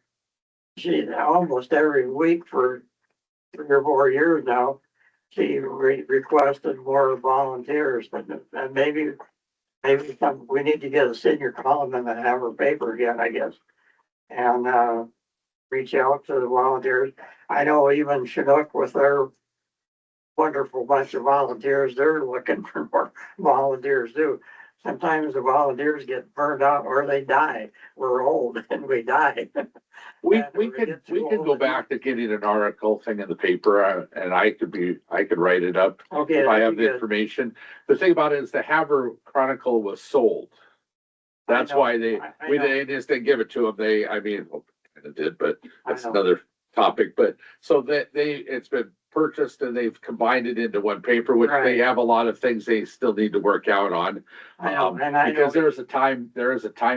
she almost every week for 3 or 4 years now, she requested more volunteers, but maybe we need to get a senior column in the Havre paper again, I guess. And reach out to the volunteers. I know even Chinook with their wonderful bunch of volunteers, they're looking for more volunteers too. Sometimes the volunteers get burned out or they die. We're old and we die. We we could get too go old. back to getting an article thing in the paper, and I could write it up Okay. if I that'd have be the good. information. The thing about it is the Havre Chronicle was sold. That's I know, why I know. they just didn't give it to them. They kind of did, but I that's know. another topic, but so that it's been purchased and they've combined it into one paper, which they Right. have a lot of things they still need to work out on. I know, and I know. Because there is a time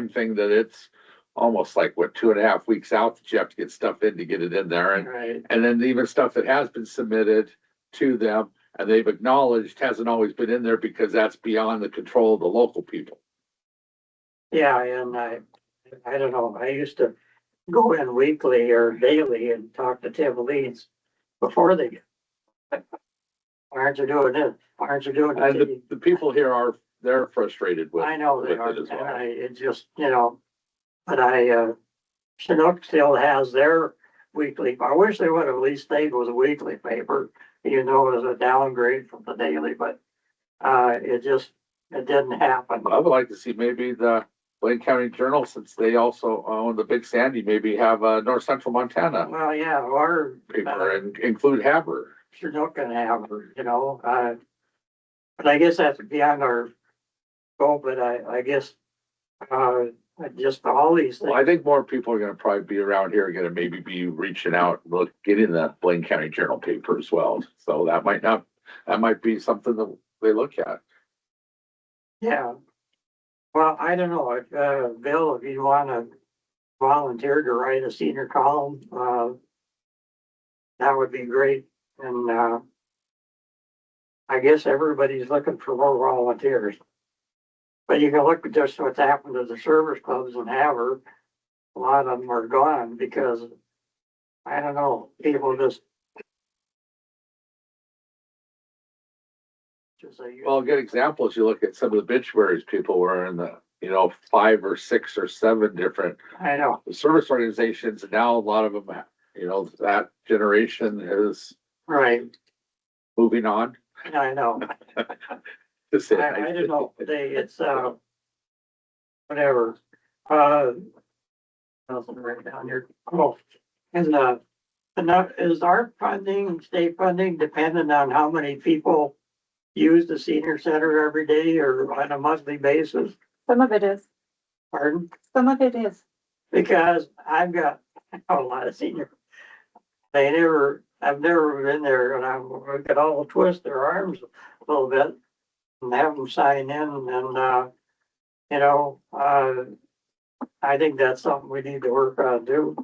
thing that it's almost like, what, 2.5 weeks out that you have to get stuff in to get it in there. Right, And then even stuff that has been submitted to them and they've acknowledged hasn't always been in there because that's beyond the control of the local people. yeah, and I don't know, I used to go in weekly or daily and talk to Tim Leeds before they get. Why aren't you doing this? Why aren't you doing And this? the people here they're frustrated with. I know they with are, it as and well. it just, but Chinook still has their weekly, I wish they would have at least stayed with a weekly paper, even though it was a downgrade from the daily, but it didn't happen. I would like to see maybe the Blaine County Journal, since they also own the Big Sandy, maybe have a North Central Montana Well, yeah, or paper and include Haber. Chinook can have, but I guess that's beyond our scope, but I guess, just all these Well, things. I think more people are gonna probably be around here, gonna maybe be reaching out, getting the Blaine County Journal paper as well. So that might be something that they look at. Yeah. Well, I don't know, Bill, if you wanna volunteer to write a senior column, that would be great, and, I guess everybody's looking for more volunteers. But you can look at just what's happened to the service clubs in Haver, a lot of them are gone because, I don't know, people just. Say, Well, a good example is you look at some of the obituaries people were in the, 5 or 6 or 7 different I know, service organizations. And now a lot of them, that generation is right, moving on. I know. To say it I nicely. don't know, it's, whatever, nothing right down here. Oh, and, is our funding, state funding dependent on how many people use the senior center every day or on a monthly basis? Some of it is, Pardon? some of it is. Because I've got a lot of seniors. I've never been there and I could all twist their arms a little bit and have them sign in and, I think that's something we need to work on too.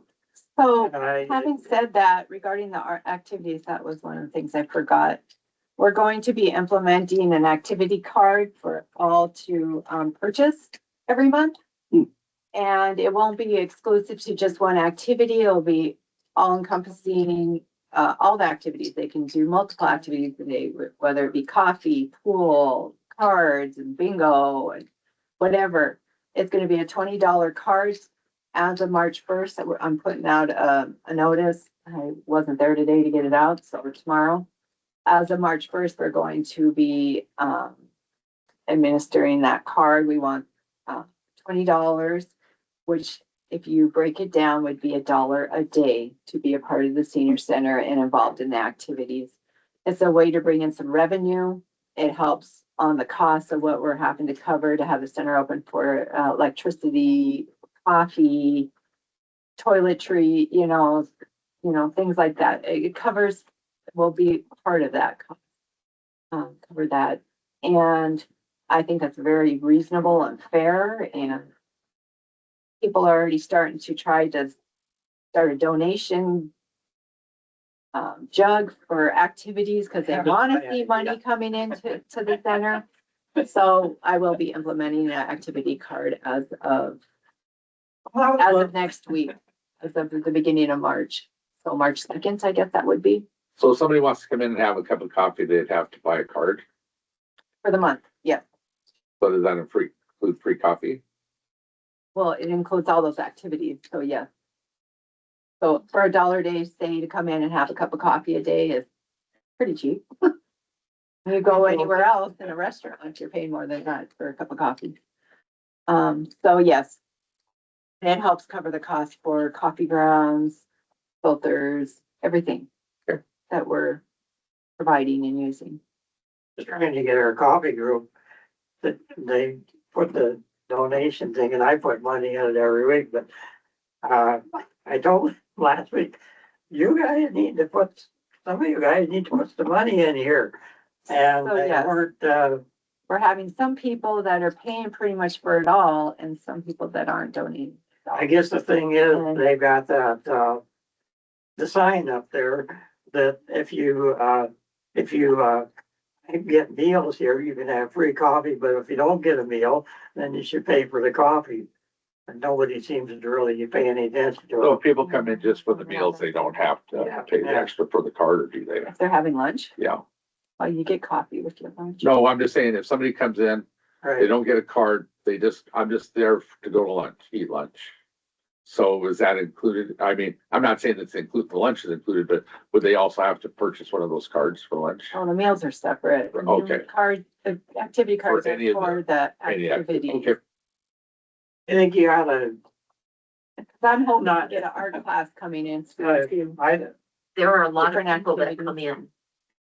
So And I, having said that, regarding the art activities, that was one of the things I forgot. We're going to be implementing an activity card for all to purchase every month. And it won't be exclusive to just one activity. It'll be all encompassing all the activities. They can do multiple activities today, whether it be coffee, pool, cards, and bingo, and whatever. It's gonna be a $20 card as of March 1st that I'm putting out a notice. I wasn't there today to get it out, so tomorrow. As of March 1st, we're going to be administering that card. We want $20, which if you break it down would be $1 a day to be a part of the senior center and involved in the activities. It's a way to bring in some revenue. It helps on the cost of what we're having to cover to have the center open for electricity, coffee, toiletry, things like that. It covers, will be part of that, cover that. And I think that's very reasonable and fair, and people are already starting to try to start a donation jug for activities because they want to see money coming into the center. So I will be implementing an activity card as of next week, as of the beginning of March. So March 2nd, I guess that would be So if somebody wants to come in and have a cup of coffee, they'd have to buy a card. for the month. Yeah. So does that include free coffee? Well, it includes all those activities. So yeah. So for $1 a day, say to come in and have a cup of coffee a day is pretty cheap. You go anywhere else in a restaurant, you're paying more than that for a cup of coffee. So yes. It helps cover the cost for coffee grounds, filters, everything Okay. that we're providing and using. just trying to get our coffee group, that they put the donation thing, and I put money in it every week, but I told last week, you guys need to put, some of you guys need to put some money in here. And So, they yes. weren't, We're having some people that are paying pretty much for it all and some people that aren't donating. I guess the thing is, And- they've got that, the sign up there that if you get meals here, you can have free coffee, but if you don't get a meal, then you should pay for the coffee. And nobody seems to really pay any attention So to if people come in just for the meals, they don't have to Yeah. pay the extra for the card, or do they? If they're having lunch, Yeah. well, you get coffee with your lunch. No, I'm just saying, if somebody comes in, it. they Right, don't get a card, I'm just there to go to lunch, eat lunch. So is that included? I mean, I'm not saying that's included, the lunch is included, but would they also have to purchase one of those cards for lunch? Oh, the meals are separate. The Okay. Card, the activity cards are any of for the Any act- activity. Okay, I think you ought to, I'm hoping to Not- get an art class coming in soon uh, too. There are a lot of Different people that activities. come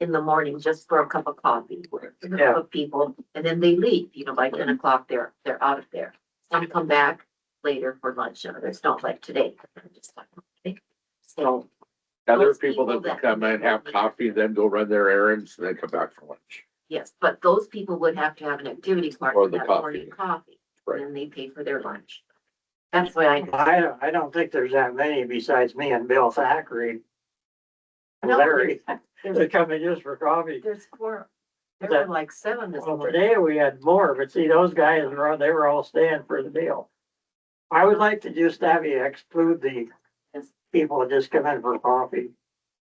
in the morning just for a cup of coffee. A Yeah. couple of people, and then they leave, by 10 o'clock, they're out of there. Some come back later for lunch, and others don't, like today. Just like, okay. So, now there are Those people people that that come in, have coffee, then go run their errands, and then come back for lunch. yes, but those people would have to have an activity card Or for the that coffee. morning coffee. Right. And they pay for their lunch. That's why I, I don't think there's that many besides me and Bill Thackeray. And No, Larry, they come in just for coffee. there's four, there That- were like 7 this Well, morning. today we had more, but see, those guys they were all staying for the meal. I would like to just have you exclude the people that just come in for coffee.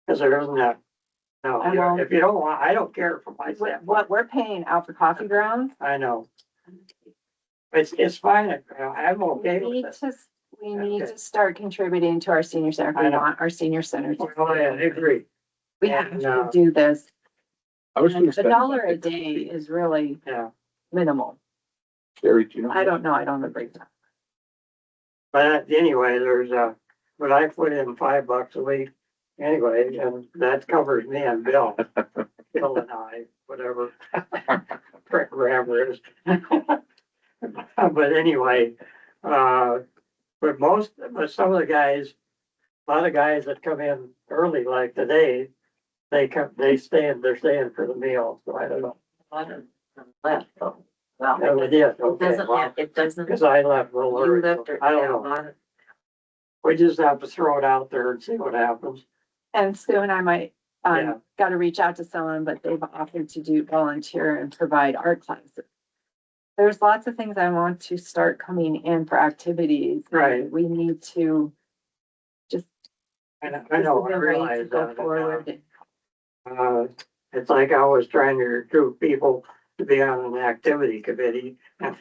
Cause there isn't that, no, I won't. if you don't want, I don't care for myself. What we're paying out for coffee grounds, I know. It's fine, I'm okay we need with it. to, we need Okay. to start contributing to our senior center. I We know. want our senior center. to- Oh, yeah, I agree. We have And, to do this. I was And gonna the spend dollar a money. day is really Yeah, minimal. Sherry, do you know? I don't know. I don't have a breakdown. but anyway, but I put in $5 a week anyway, and that covers me and Bill. Bill and I, whatever. Grammar is. But anyway, but some of the guys, a lot of guys that come in early like today, they're staying for the meal, so I don't know. A lot of them left, though. Yeah, Well, they did, it okay, doesn't well, have, it doesn't, because I left a little you early, left so her, I yeah, a don't know. lot of, We just have to throw it out there and see what happens. And Sue and I might, Yeah. got to reach out to someone, but they've offered to do volunteer and provide art classes. There's lots of things I want to start coming in for activities. Right. We need to just. I know, this is I the way to realize go that. forward. It's like I was trying to recruit people to be on an activity committee. And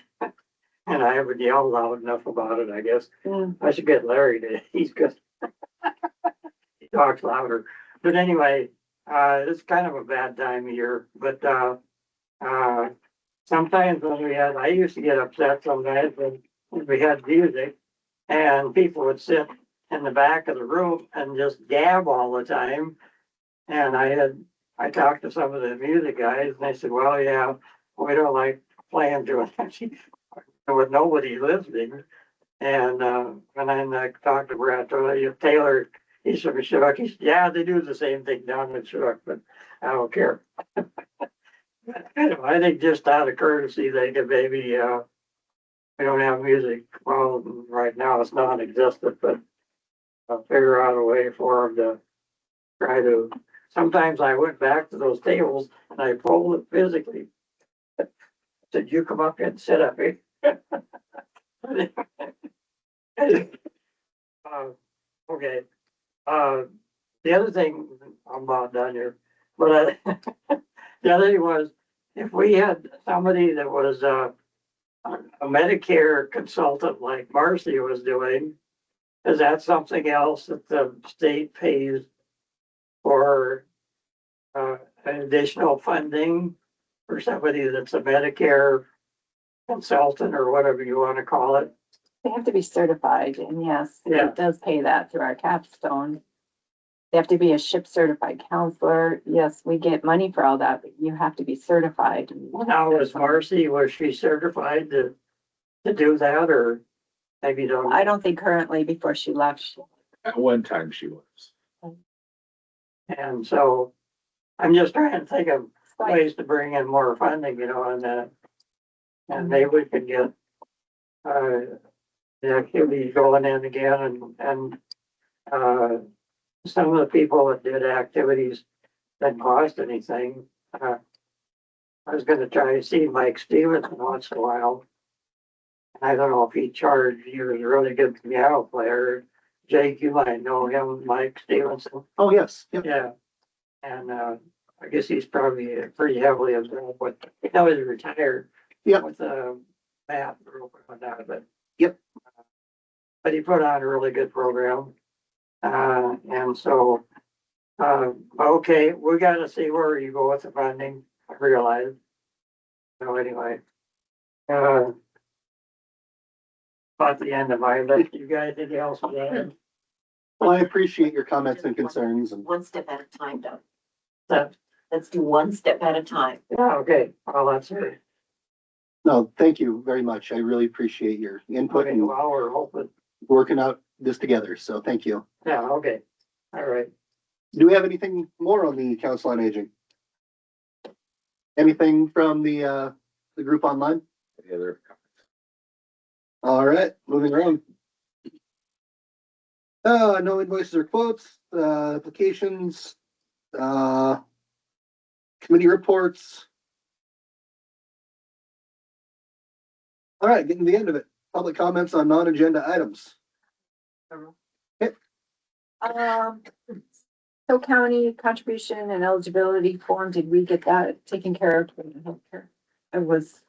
I haven't yelled loud enough about it, I guess. Mm. I should get Larry to, he's good. He talks louder. But anyway, it's kind of a bad time of year, but, sometimes I used to get upset sometimes when we had music and people would sit in the back of the room and just gab all the time. And I talked to some of the music guys and they said, well, yeah, we don't like playing to it with nobody listening. And then I talked to Brad Taylor, he's from Chinook. He said, yeah, they do the same thing down in Chinook, but I don't care. I think just out of courtesy, they could maybe, we don't have music. Well, right now it's non-existent, but I'll figure out a way for them to try to. Sometimes I went back to those tables and I pulled it physically. Said, you come up and sit up here. Okay. The other thing, I'm about done here, but the other thing was, if we had somebody that was a Medicare consultant like Marcy was doing, is that something else that the state pays for an additional funding for somebody that's a Medicare consultant or whatever you want to call it? They have to be certified, and yes, Yeah. it does pay that through our capstone. They have to be a SHIP certified counselor. Yes, we get money for all that, but you have to be certified. Now, was she certified to do that, or maybe you don't? I don't think currently before she left, At one time she was. And so I'm just trying to think of ways to bring in more funding, and maybe we could get, the activities going in again some of the people that did activities didn't cost anything. I was gonna try to see Mike Stevenson once in a while. I don't know if he charged, he was a really good piano player. Jake, you might know him, Mike Stevenson. Oh, yes, yep. Yeah. And, I guess he's probably pretty heavily involved with, he's retired. Yep. With, Matt group and that, but. Yep. But he put on a really good program. And so, okay, we gotta see where you go with the funding, I realize. So anyway, about the end of my list, you guys, anything else? Well, I appreciate your comments and concerns and One step at a time, Doug. That, Let's do one step at a time. yeah, okay, well, that's it. no, thank you very much. I really appreciate your input Okay, and well, we're hoping, working out this together. So thank you. yeah, okay, all right. Do we have anything more on the Council on Aging? Anything from the group online? Any other comments? All right, moving around. No invoices or quotes, applications, committee reports. All right, getting to the end of it. Public comments on non-agenda items. So county contribution and eligibility form, did we get that taken care of from the healthcare? I was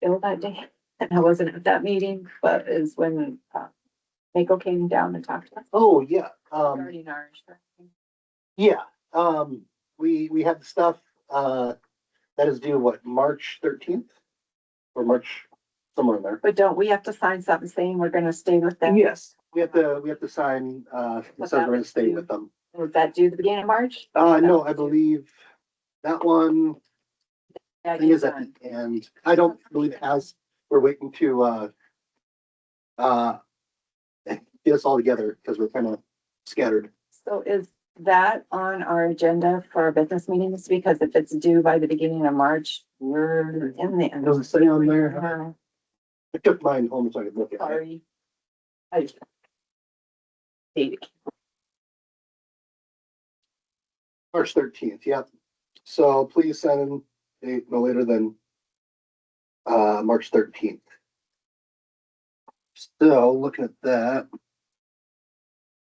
ill that day, and I wasn't at that meeting, but is when, Mako came down and talked to us Oh, yeah, regarding our. yeah, we had the stuff, that is due, what, March 13th? Or March, somewhere in there. But don't we have to sign something saying we're gonna stay with them? Yes, we have to sign, it But says that we're gonna was stay due. with them. Was that due the beginning of March? No, I believe that one, Yeah, I think is at the end. I don't believe it has, we're waiting to, get us all together, because we're kind of scattered. So is that on our agenda for our business meetings? Because if it's due by the beginning of March, we're in the. Does it say on there? I took mine home so I could look at it. Sorry. I just- March 13th, yep. So please send date no later than March 13th. So looking at that,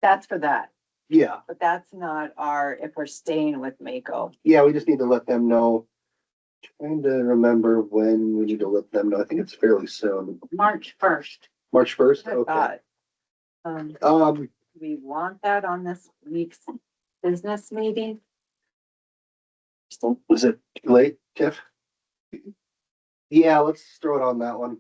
That's for that, yeah, but that's not our, if we're staying with Mako. yeah, we just need to let them know. Trying to remember when we need to let them know. I think it's fairly soon. March 1st. March 1st, I okay. thought. Do we want that on this week's business meeting? Was it too late, Tiff? Yeah, let's throw it on that one.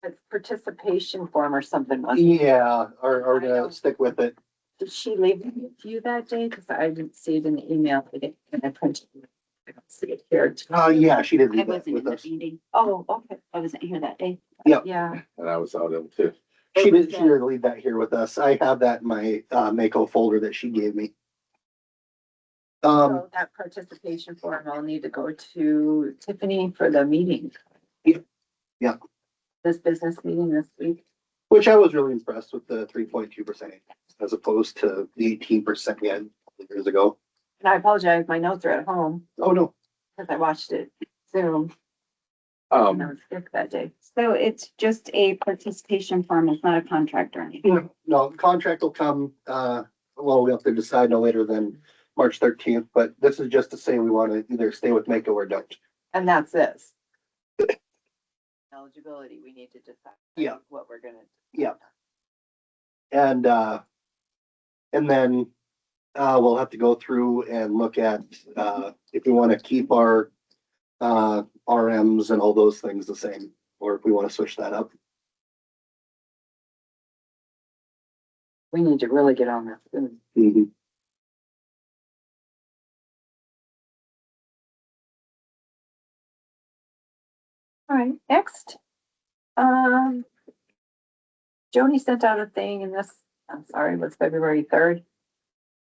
It's participation form or something, wasn't it? Yeah, or I don't- to stick with it. Did she leave it with you that day? Cause I didn't see it in the email. I didn't, and I printed it. I don't see it here. Yeah, she did I leave that wasn't in with the us. meeting. Oh, okay. I wasn't here that day. Yeah, And I was out of it too. She did leave that here with us. I have that in my Mako folder that she gave me. so that participation form, I'll need to go to Tiffany for the meeting. Yeah. This business meeting this week. Which I was really impressed with the 3.2% as opposed to the 18% we had years ago. And I apologize, my notes are at home Oh, no. because I watched it Zoom and I was sick that day. So it's just a participation form. It's not a contract or anything. No, the contract will come, well, we have to decide no later than March 13th, but this is just to say we want to either stay with Mako or don't. And that's this. Eligibility, we need to decide. Yeah. What we're gonna. Yeah. And then, we'll have to go through and look at, if we want to keep our, RMs and all those things the same, or if we want to switch that up. We need to really get on this. Mhm. All right, next. Joni sent out a thing in this, I'm sorry, was February 3rd.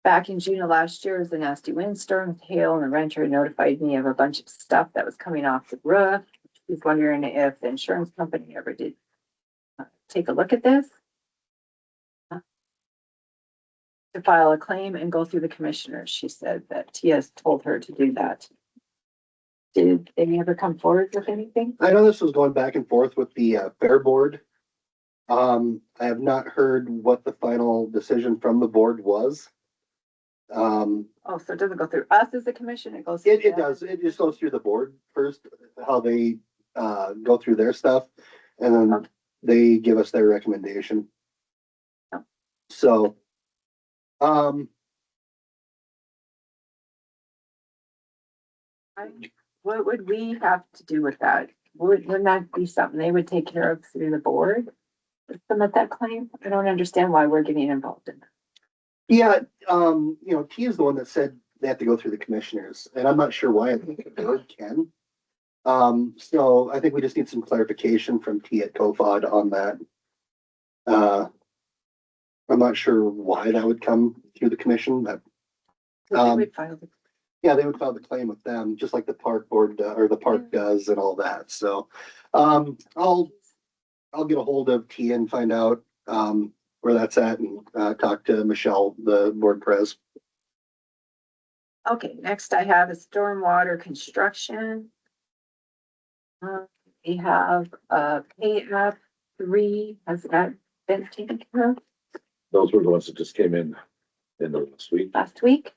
Back in June of last year, was a nasty windstorm with hail, and the renter notified me of a bunch of stuff that was coming off the roof. He's wondering if the insurance company ever did take a look at this. To file a claim and go through the commissioners. She said that TS told her to do that. Did they ever come forward with anything? I know this was going back and forth with the fair board. I have not heard what the final decision from the board was. Oh, so it doesn't go through us as a commission, it goes. through It them? does, it just goes through the board first, how they go through their stuff, and then Okay. they give us their recommendation. Oh. So, What would we have to do with that? Wouldn't that be something they would take care of through the board? Submit that claim? I don't understand why we're getting involved in that. yeah, T is the one that said they have to go through the commissioners, and I'm not sure why. I think the board can. So I think we just need some clarification from T at COFOD on that. I'm not sure why that would come through the commission, but So they would file the- yeah, they would file the claim with them, just like the park board, or the park does and all that, so. I'll get a hold of T and find out, where that's at and, talk to Michelle, the board pres. Okay, next I have is stormwater construction. We have, pay app 3, has that been taken care of Those were the ones that just came in the last week. last week?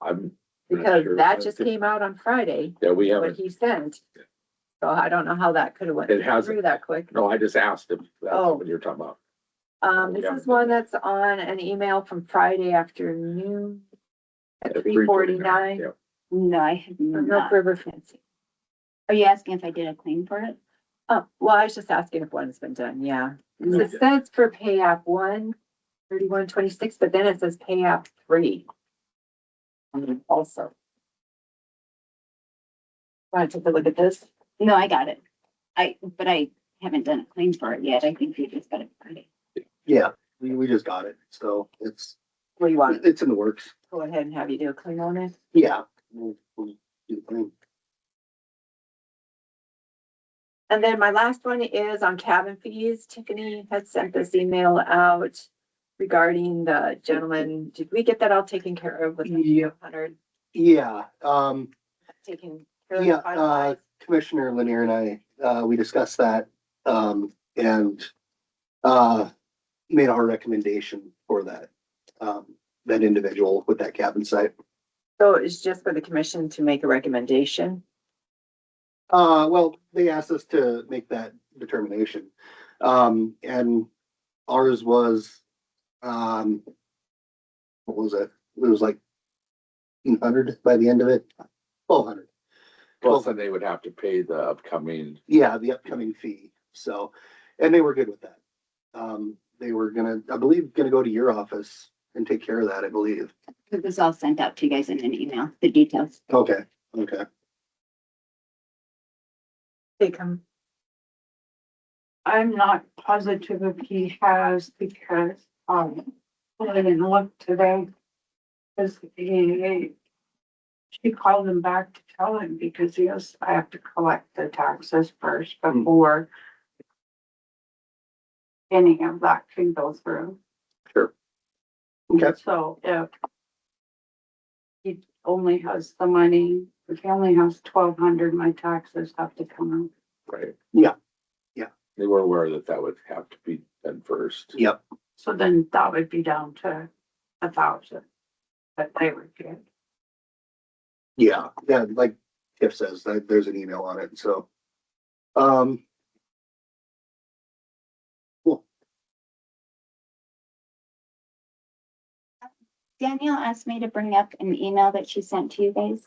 I'm. not Because sure. that just came out on Friday, Yeah, we what haven't, he sent. So I don't know how that could have went It hasn't. through that quick. no, I just asked if that's Oh. what you're talking about. This Yeah. is one that's on an email from Friday afternoon at At 3:49 Yeah. No, I have from Milk not. River Fencing. Are you asking if I did a claim for it? Oh, well, I was just asking if one's been done, yeah. 'Cause it says for pay app 1, 3126, but then it says pay app 3. Also. Want to take a look at this? No, I got it. But I haven't done a claim for it yet. I think we just got it Friday. Yeah, we just got it, so What do you want? it's in the works. Go ahead and have you do a claim on it. Yeah. We'll do the claim. And then my last one is on cabin fees. Tiffany had sent this email out regarding the gentleman. Did we get that all taken care of with the Yeah. 100 Yeah, taken care of? yeah, finalized? Commissioner Lanier and I, we discussed that, and, made our recommendation for that individual with that cabin site. So it's just for the commission to make a recommendation. Well, they asked us to make that determination. And ours was, what was it? It was like 100 by the end of it, 1,200. Plus then they would have to pay the upcoming, Yeah, the upcoming fee. So, and they were good with that. They were I believe, gonna go to your office and take care of that, I believe. It was all sent out to you guys in an email, the details. Okay, okay. They come. I'm not positive if he has because, I didn't look today. Cause she called him back to tell him because he goes, I have to collect the taxes first before any of that can go through. Sure. Okay. So if he only has the money, if he only has 1,200, my taxes have to come out. right? Yeah. Yeah. They were aware that that would have to be done first. Yep. So then that would be down to 1,000 that they would get. Yeah, yeah, like Tiff says, there's an email on it, so. Cool. Danielle asked me to bring up an email that she sent to you guys,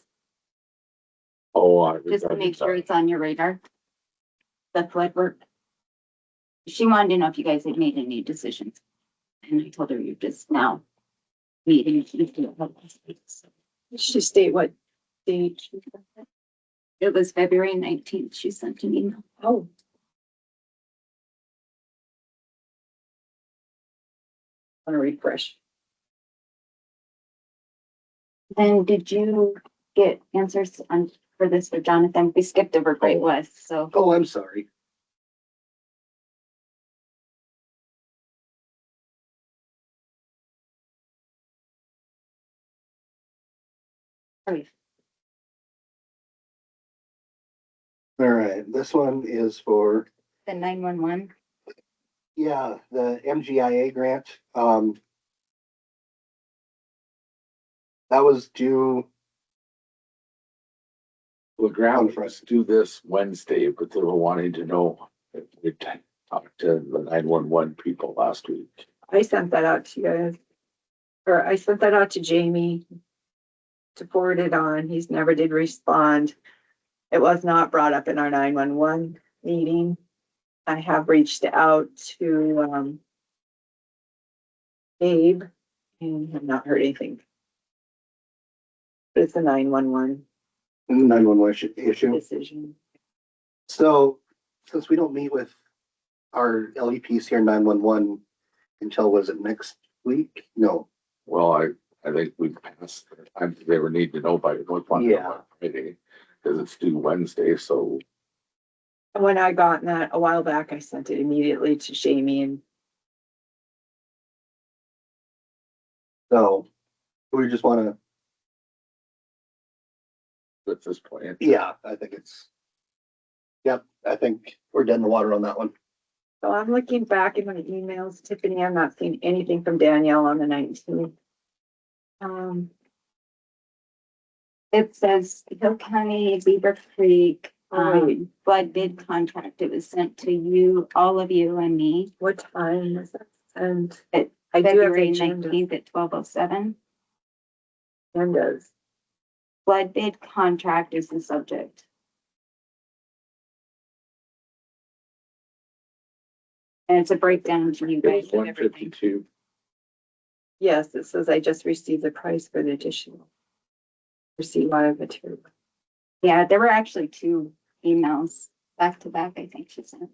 Oh, just to make sure it's on your radar. The flood work. She wanted to know if you guys had made any decisions. And I told her you're just now meeting. She state what date? It was February 19th. She sent an email. Oh. Want to refresh. Then did you get answers on, for this for Jonathan? We skipped over Great West, so. Oh, I'm sorry. All right, this one is for, The 911. yeah, the MGIA grant. That was due, The ground for us to do this Wednesday, but they were wanting to know if we talked to the 911 people last week. I sent that out to you guys. Or I sent that out to Jamie to forward it on. He's never did respond. It was not brought up in our 911 meeting. I have reached out to, Abe and have not heard anything. But it's a 911 issue. decision. So, since we don't meet with our LEPs here in 911 until, was it next week? No. Well, I think we passed the time they were needing to know by one Yeah. Friday, because it's due Wednesday, so When I got that a while back, I sent it immediately to Jamie and So, we just wanna, at this point. yeah, I think it's, yep, I think we're dead in the water on that one. so I'm looking back in my emails, Tiffany, I'm not seeing anything from Danielle on the 19th. It says Hill County, Beaver Creek, Right. flood bid contract. It was sent to you, all of you and me. What time is that? And It- I do have the February agenda. 19th at 12:07. Agendas. Flood bid contract is the subject. And it's a breakdown to you It guys was of one everything. 52. Yes, it says I just received the price for the additional. Receipt live material. Yeah, there were actually two emails back to back, I think she sent.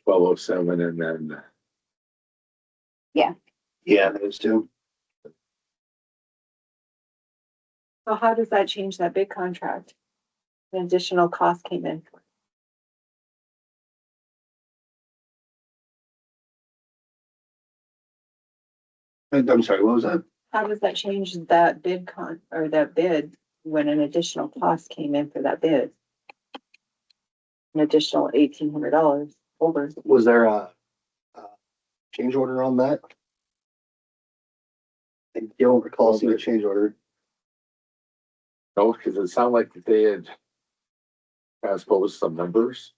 12:07 and then Yeah, those two. So how does that change that big contract? An additional cost came in. I'm sorry, what was that? How does that change that or that bid when an additional cost came in for that bid? An additional $1,800 over. Was there a change order on that? I don't recall seeing a change order. no, because it sounded like they had transposed some numbers.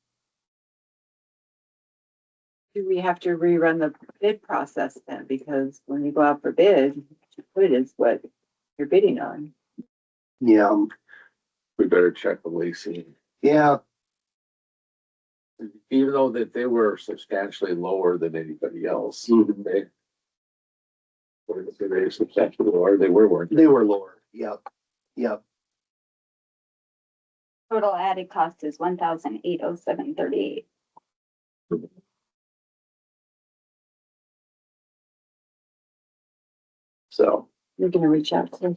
Do we have to rerun the bid process then? Because when you go out for bid, what you put is what you're bidding on. Yeah, We better check with Lacey. yeah, Even though that they were substantially lower than anybody else. Mhm. They were substantially lower, they weren't. they were lower. Yep, yep. Total added cost is 1,807.38. So, You're gonna reach out to.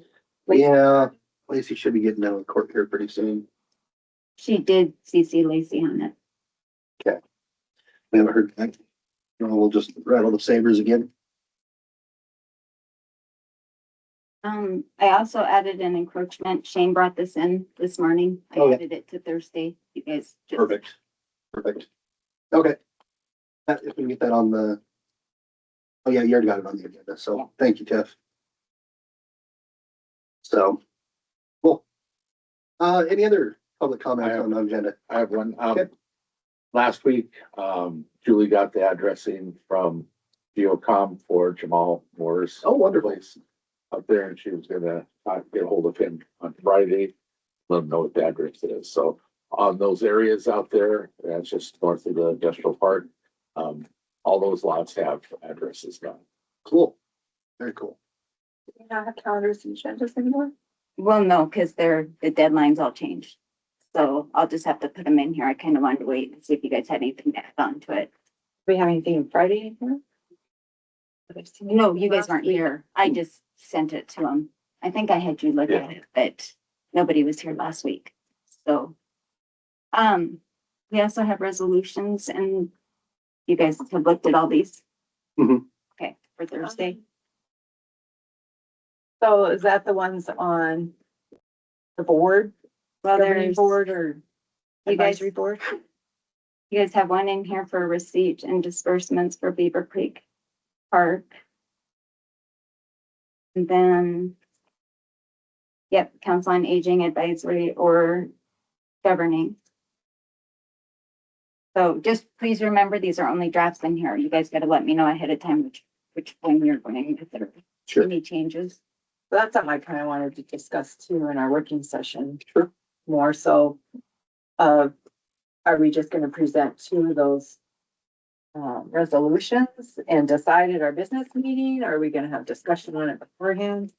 yeah, Lacey should be getting out of court here pretty soon. She did CC Lacey on it. We haven't heard back. We'll just rattle the sabers again. I also added an encroachment. Shane brought this in this morning. I Oh, yeah. added it to Thursday. You guys just. Perfect. Perfect. Okay. If we can get that on the, oh yeah, you already got it on the agenda, Yeah. so thank you, Tiff. So, cool. Any other public comments on the agenda? I have one, Okay. last week, Julie got the addressing from Geocom for Jamal Moore's. Oh, wonderful. Place up there, and she was gonna get a hold of him on Friday, let him know what the address is. So on those areas out there, that's just north of the industrial park, all those lots have addresses now. Cool. Very cool. Do we not have calendars and agendas anymore? Well, no, because the deadlines all changed. So I'll just have to put them in here. I kind of wanted to wait and see if you guys had anything to add on to it. Do we have anything Friday anymore? No, you guys weren't here. I just sent it to them. I think I had you look at it, but nobody was here last week. So, we also have resolutions and you guys have looked at all these? Mhm. Okay, for Thursday. So is that the ones on the board, Well, governing there's, board or you guys, advisory board? you guys have one in here for receipt and disbursements for Beaver Creek Park. And then, yep, Council on Aging Advisory or Governing. So just please remember, these are only drafts in here. You guys gotta let me know ahead of time which one you're going to consider. Sure. Any changes? That's something I kind of wanted to discuss too in our working session. Sure. More so, are we just gonna present two of those resolutions and decide at our business meeting? Or are we gonna have discussion on it beforehand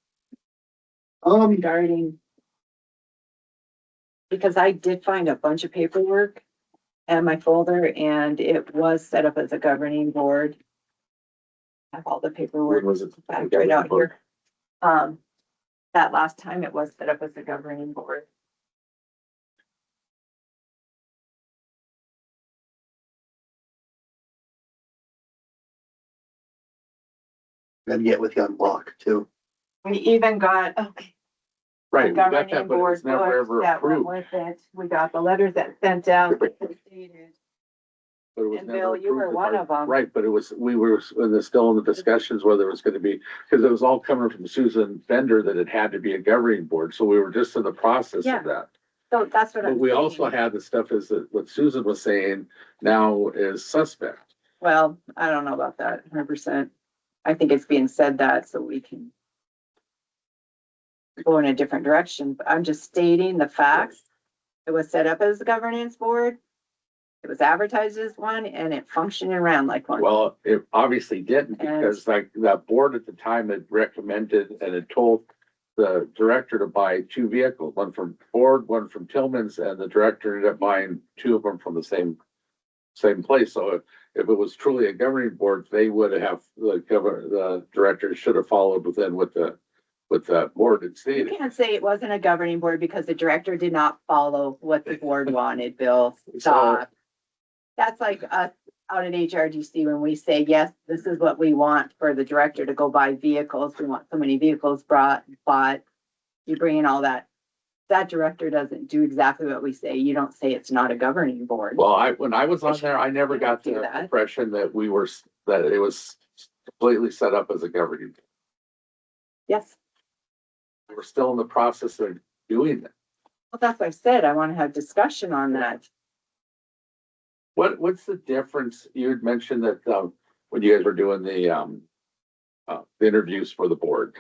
regarding? Because I did find a bunch of paperwork in my folder and it was set up as a governing board. I have all the paperwork When was it? back right out here. That last time it was set up as a governing board. And get with you on block too. We even got Okay. Right, we got governing that, but it board was never books ever that went approved. with it. We got the letters that sent out. that stated- But it was And never Bill, you were approved one by- of 'em. Right, but it was, we were still in the discussions whether it was gonna be, because it was all coming from Susan Bender that it had to be a governing board, so we were just in the process Yeah. of that. So that's what But I'm we also saying. had the stuff is that what Susan was saying now is suspect. Well, I don't know about that 100%. I think it's being said that so we can go in a different direction, but I'm just stating the facts. It was set up as a governance board. It was advertised as one and it functioned around like one. Well, it obviously didn't, And- because like that board at the time had recommended and had told the director to buy two vehicles, one from Ford, one from Tillman's, and the director ended up buying two of them from the same place. So if it was truly a governing board, they would have, the director should have followed within what the board had You stated. can't say it wasn't a governing board because the director did not follow what the board wanted, Bill. Stop. That's like us out at HRDC when we say, yes, this is what we want for the director to go buy vehicles. We want so many vehicles bought. You bring in all that. That director doesn't do exactly what we say. You don't say it's not a governing board. Well, when I was on there, I never You don't got do the that. impression that that it was completely set up as a governing. Yes. We're still in the process of doing that. Well, that's what I said. I want to have discussion on that. What's the difference? You had mentioned that, when you guys were doing the interviews for the board,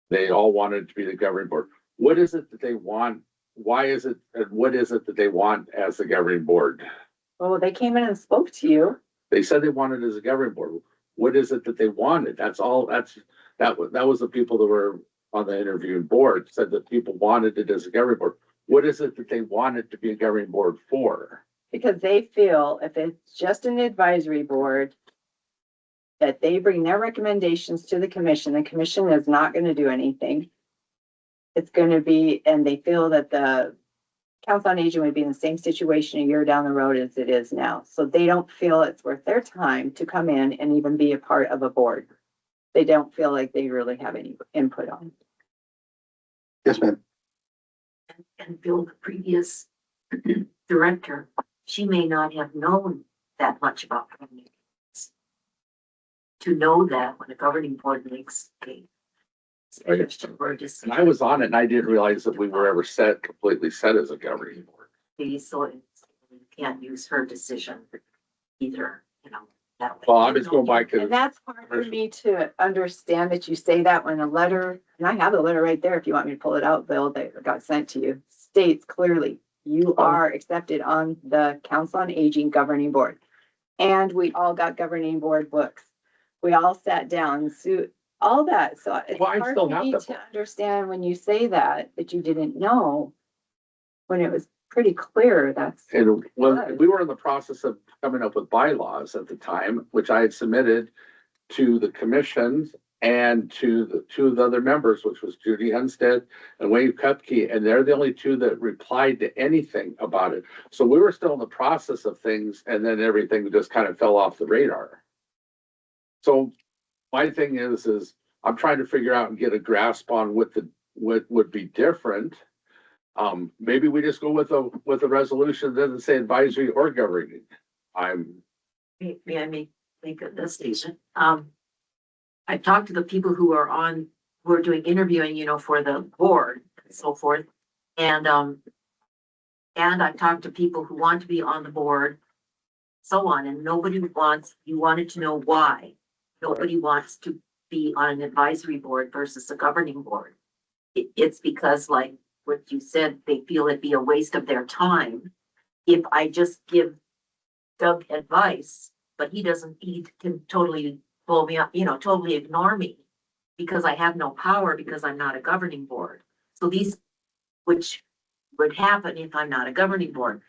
they all wanted to be the governing board. What is it that they want? Why is it, and what is it that they want as the governing board? Well, they came in and spoke to you. They said they wanted as a governing board. What is it that they wanted? That was the people that were on the interviewing board, said that people wanted it as a governing board. What is it that they wanted to be a governing board for? Because they feel if it's just an advisory board, that they bring their recommendations to the commission is not gonna do anything. It's gonna be, and they feel that the Council on Aging would be in the same situation a year down the road as it is now. So they don't feel it's worth their time to come in and even be a part of a board. They don't feel like they really have any input on it. Yes, ma'am. And Bill, the previous director, she may not have known that much about communities. To know that when a governing board makes a suggestion or a decision. And I was on it and I didn't realize that we were ever completely set as a governing board. So you can't use her decision either, that way. Well, I'm just going by And because that's hard for me to understand that you say that when a letter, and I have the letter right there if you want me to pull it out, Bill, that got sent to you, states clearly, you are accepted on the Council on Aging Governing Board. And we all got governing board books. We all sat down, all that. So it's Well, I hard still for have me the to book. understand when you say that you didn't know. When it was pretty clear, that's. And when Right. we were in the process of coming up with bylaws at the time, which I had submitted to the commissions and to the two of the other members, which was Judy Hunstead and Wayne Kupke, and they're the only two that replied to anything about it. So we were still in the process of things, and then everything just kind of fell off the radar. So my thing is I'm trying to figure out and get a grasp on what would be different. Maybe we just go with a resolution that doesn't say advisory or governing. May I make a statement? I've talked to the people who are doing interviewing, for the board and so forth. And I've talked to people who want to be on the board, so on, and you wanted to know why. Nobody wants to be on an advisory board versus a governing board. It's because, like what you said, they feel it'd be a waste of their time if I just give Doug advice, but he can totally blow me up, totally ignore me because I have no power because I'm not a governing board. So which would happen if I'm not a governing board.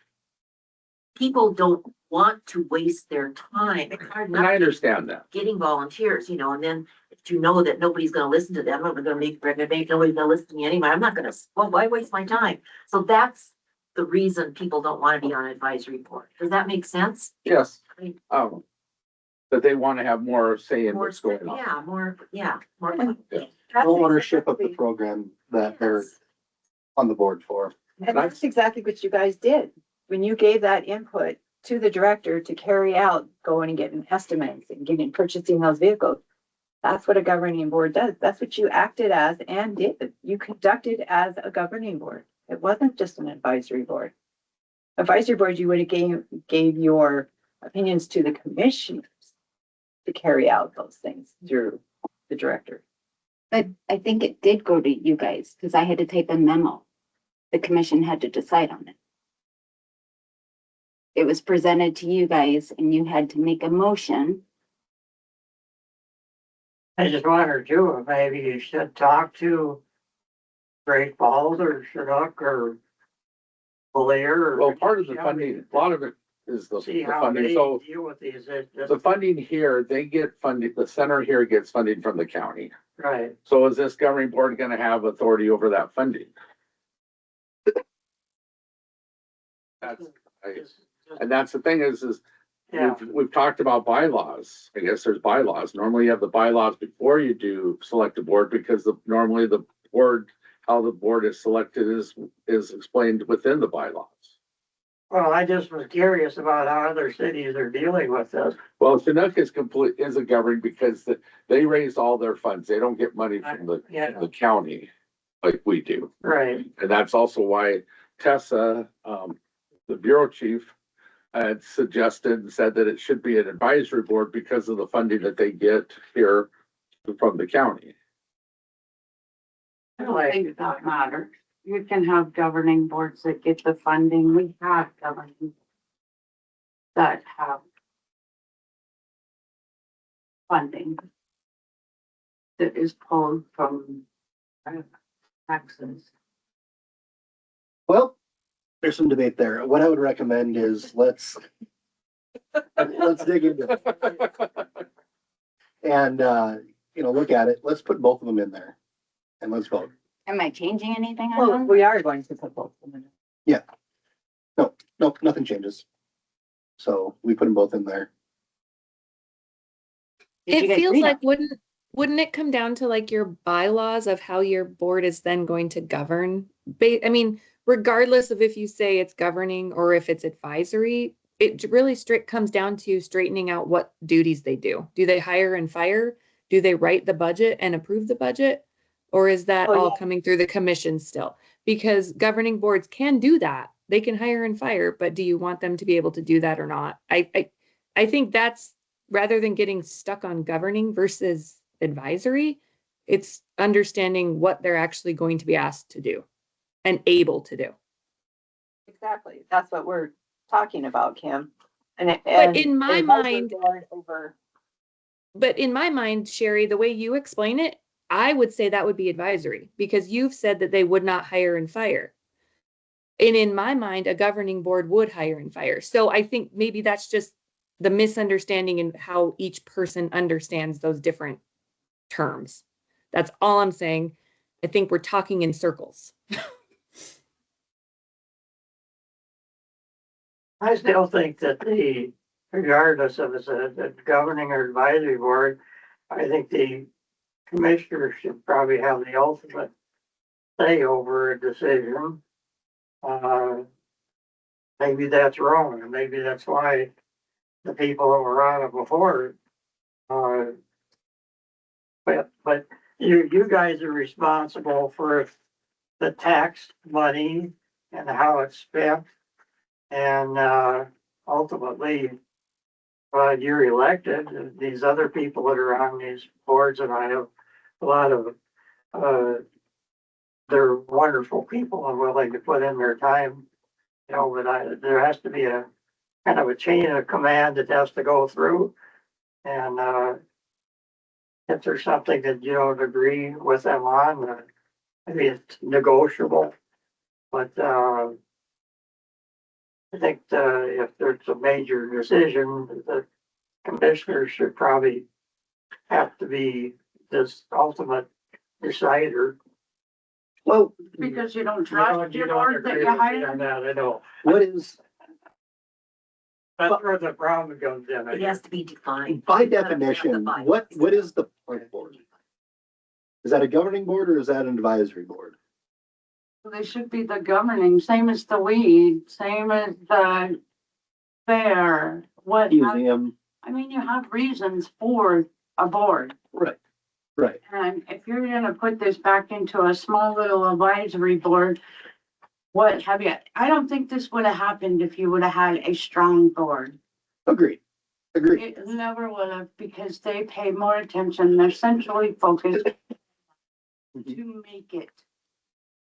People don't want to waste their time. It's hard And I enough understand that. getting volunteers, and then if you know that nobody's gonna listen to them, I'm not gonna make nobody's gonna listen to me anyway. I'm not gonna, well, why waste my time? So that's the reason people don't want to be on advisory board. Does that make sense? Yes. That they want to have more say in More, what's going on. more. And Yeah. that's Full ownership of the exactly- program that they're on the board for. And that's exactly what you guys did. When you gave that input to the director to carry out, going and getting estimates and purchasing those vehicles. That's what a governing board does. That's what you acted as and did. You conducted as a governing board. It wasn't just an advisory board. Advisory board, you would have gave your opinions to the commissioners to carry out those things through the director. But I think it did go to you guys, because I had to type a memo. The commission had to decide on it. It was presented to you guys and you had to make a motion. I just wondered too, if maybe you should talk to Great Falls or Chinook or Blair. Well, part of the funding, a lot of it is the See how funding. they So deal with these. the funding here, they get funded, the center here gets funding from the county. Right. So is this governing board gonna have authority over that funding? And that's the thing is Yeah, we've talked about bylaws. I guess there's bylaws. Normally you have the bylaws before you do select a board because normally the board, how the board is selected is explained within the bylaws. well, I just was curious about how other cities are dealing with this. Well, Chinook is a governing because they raise all their funds. They don't get money from Yeah. the county like we do. Right, And that's also why Tessa, the bureau chief, had suggested and said that it should be an advisory board because of the funding that they get here from the county. I don't think that matters. You can have governing boards that get the funding. We have governing that have funding that is pulled from taxes. Well, there's some debate there. What I would recommend is let's dig into it and, look at it. Let's put both of them in there and let's vote. Am I changing anything on Well, them? we are going to put both of them in. No, nothing changes. So we put them both in there. Did you It guys feels read like, wouldn't it come down to like your bylaws of how your board is then going to govern? I mean, regardless of if you say it's governing or if it's advisory, it really comes down to straightening out what duties they do. Do they hire and fire? Do they write the budget and approve the budget? Or is that Oh, all yeah. coming through the commission still? Because governing boards can do that. They can hire and fire, but do you want them to be able to do that or not? I think that's, rather than getting stuck on governing versus advisory, it's understanding what they're actually going to be asked to do and able to do. Exactly. That's what we're talking about, Kim. But in my and mind- board over. But in my mind, Sherry, the way you explain it, I would say that would be advisory because you've said that they would not hire and fire. And in my mind, a governing board would hire and fire. So I think maybe that's just the misunderstanding in how each person understands those different terms. That's all I'm saying. I think we're talking in circles. I still think that regardless of it's a governing or advisory board, I think the commissioners should probably have the ultimate say over a decision. Maybe that's wrong, and maybe that's why the people that were on it before, but you guys are responsible for the tax money and how it's spent. And, ultimately, you're elected, and these other people that are on these boards, and I have a lot of, they're wonderful people and willing to put in their time. You know, but there has to be a kind of a chain of command that has to go through. And, if there's something that you don't agree with them on, maybe it's negotiable. But, I think, if there's a major decision, the commissioners should probably have to be this ultimate decider. Well, Because you don't You trust don't your board that agree you with me on hired. that, I know. what is, That's where the problem comes in. It has to be defined. by definition, what is the planning board? Is that a governing board or is that an advisory board? They should be the governing, same as the weed, same as the fair, what, Museum, I mean, you have reasons for a board. right, right. And if you're gonna put this back into a small little advisory board, what have you, I don't think this would have happened if you would have had a strong board. Agreed, agreed. It never would have, because they pay more attention, they're centrally focused to make it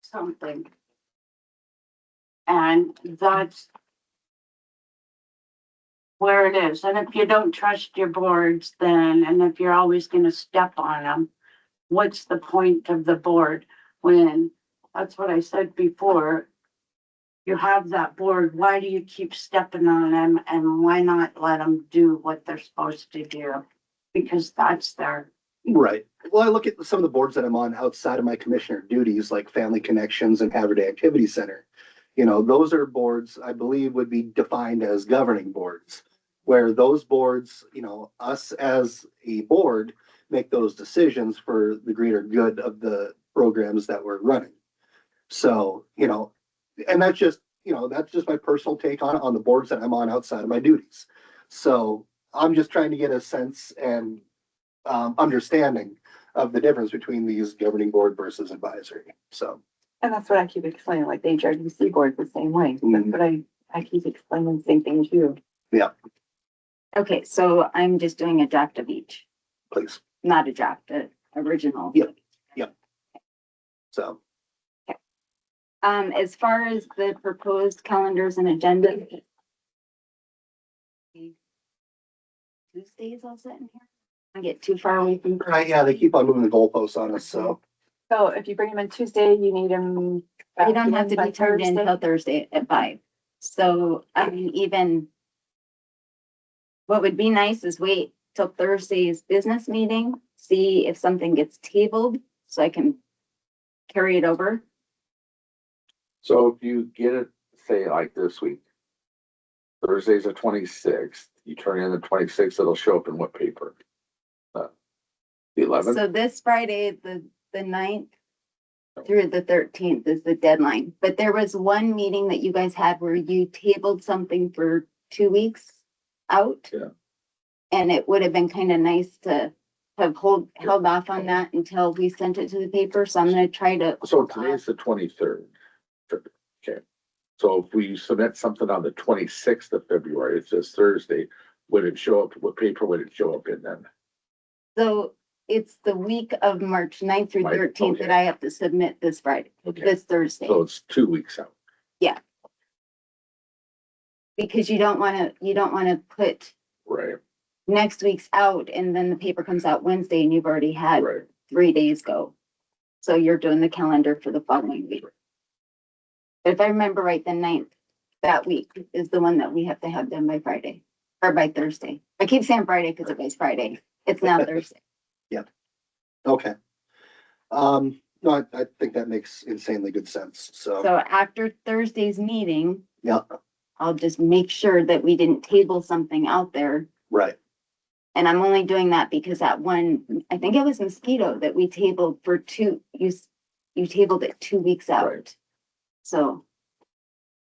something. And that's where it is. And if you don't trust your boards, then, and if you're always gonna step on them, what's the point of the board? When, that's what I said before, you have that board, why do you keep stepping on them, and why not let them do what they're supposed to do? Because that's their, Right. Well, I look at some of the boards that I'm on outside of my commissioner duties, like Family Connections and Haverday Activity Center. You know, those are boards I believe would be defined as governing boards, where those boards, you know, us as a board make those decisions for the greater good of the programs that we're running. So, you know, and that's just, you know, that's just my personal take on the boards that I'm on outside of my duties. So I'm just trying to get a sense and understanding of the difference between these governing board versus advisory. So, And that's what I keep explaining, like the HRDC board the same way. That's Mhm. what I keep explaining the same thing as you. Okay, so I'm just doing a draft of each, please. not a draft, a original. Yep. So, As far as the proposed calendars and agendas. Tuesdays I'll sit in here. I get too far away from. right, yeah, they keep on moving the goalposts on us, so. So if you bring them in Tuesday, you need them. They don't have to by be turned in Thursday? until Thursday at 5. So, I mean, even. What would be nice is wait till Thursday's business meeting, see if something gets tabled, so I can carry it over. So if you get it, say like this week, Thursday's the 26th, you turn in the 26th, it'll show up in what paper? The 11th? So this Friday, the 9th through the 13th is the deadline. But there was one meeting that you guys had where you tabled something for 2 weeks out. Yeah. And it would have been kind of nice to have held off on that until we sent it to the paper. So I'm gonna try to. So today's the 23rd. Okay, so if we submit something on the 26th of February, it's just Thursday, would it show up, what paper would it show up in then? So it's the week of March 9th through Right, 13th that okay. I have to submit this Friday, Okay, this Thursday. so it's 2 weeks out. Because you don't wanna put Right, next week's out and then the paper comes out Wednesday and you've already had right. 3 days go. So you're doing the calendar for the following week. If I remember right, the 9th, that week is the one that we have to have done by Friday. or by Thursday. I keep saying Friday because it was Friday. It's now Thursday. Okay. No, I think that makes insanely good sense, so, So after Thursday's meeting, yeah, I'll just make sure that we didn't table something out there. right. And I'm only doing that because that one, I think it was mosquito that we tabled for you tabled it 2 weeks out. Right. So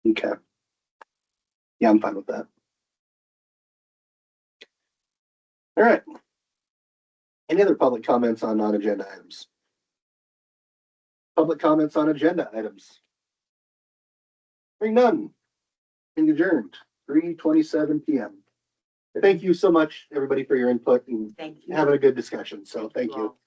Okay. Yeah, I'm fine with that. All right. Any other public comments on non-agenda items? Public comments on agenda items? Hearing none. Being adjourned, 3:27 PM. Thank you so much, everybody, for your input and Thank you. having a good discussion, so thank you. all.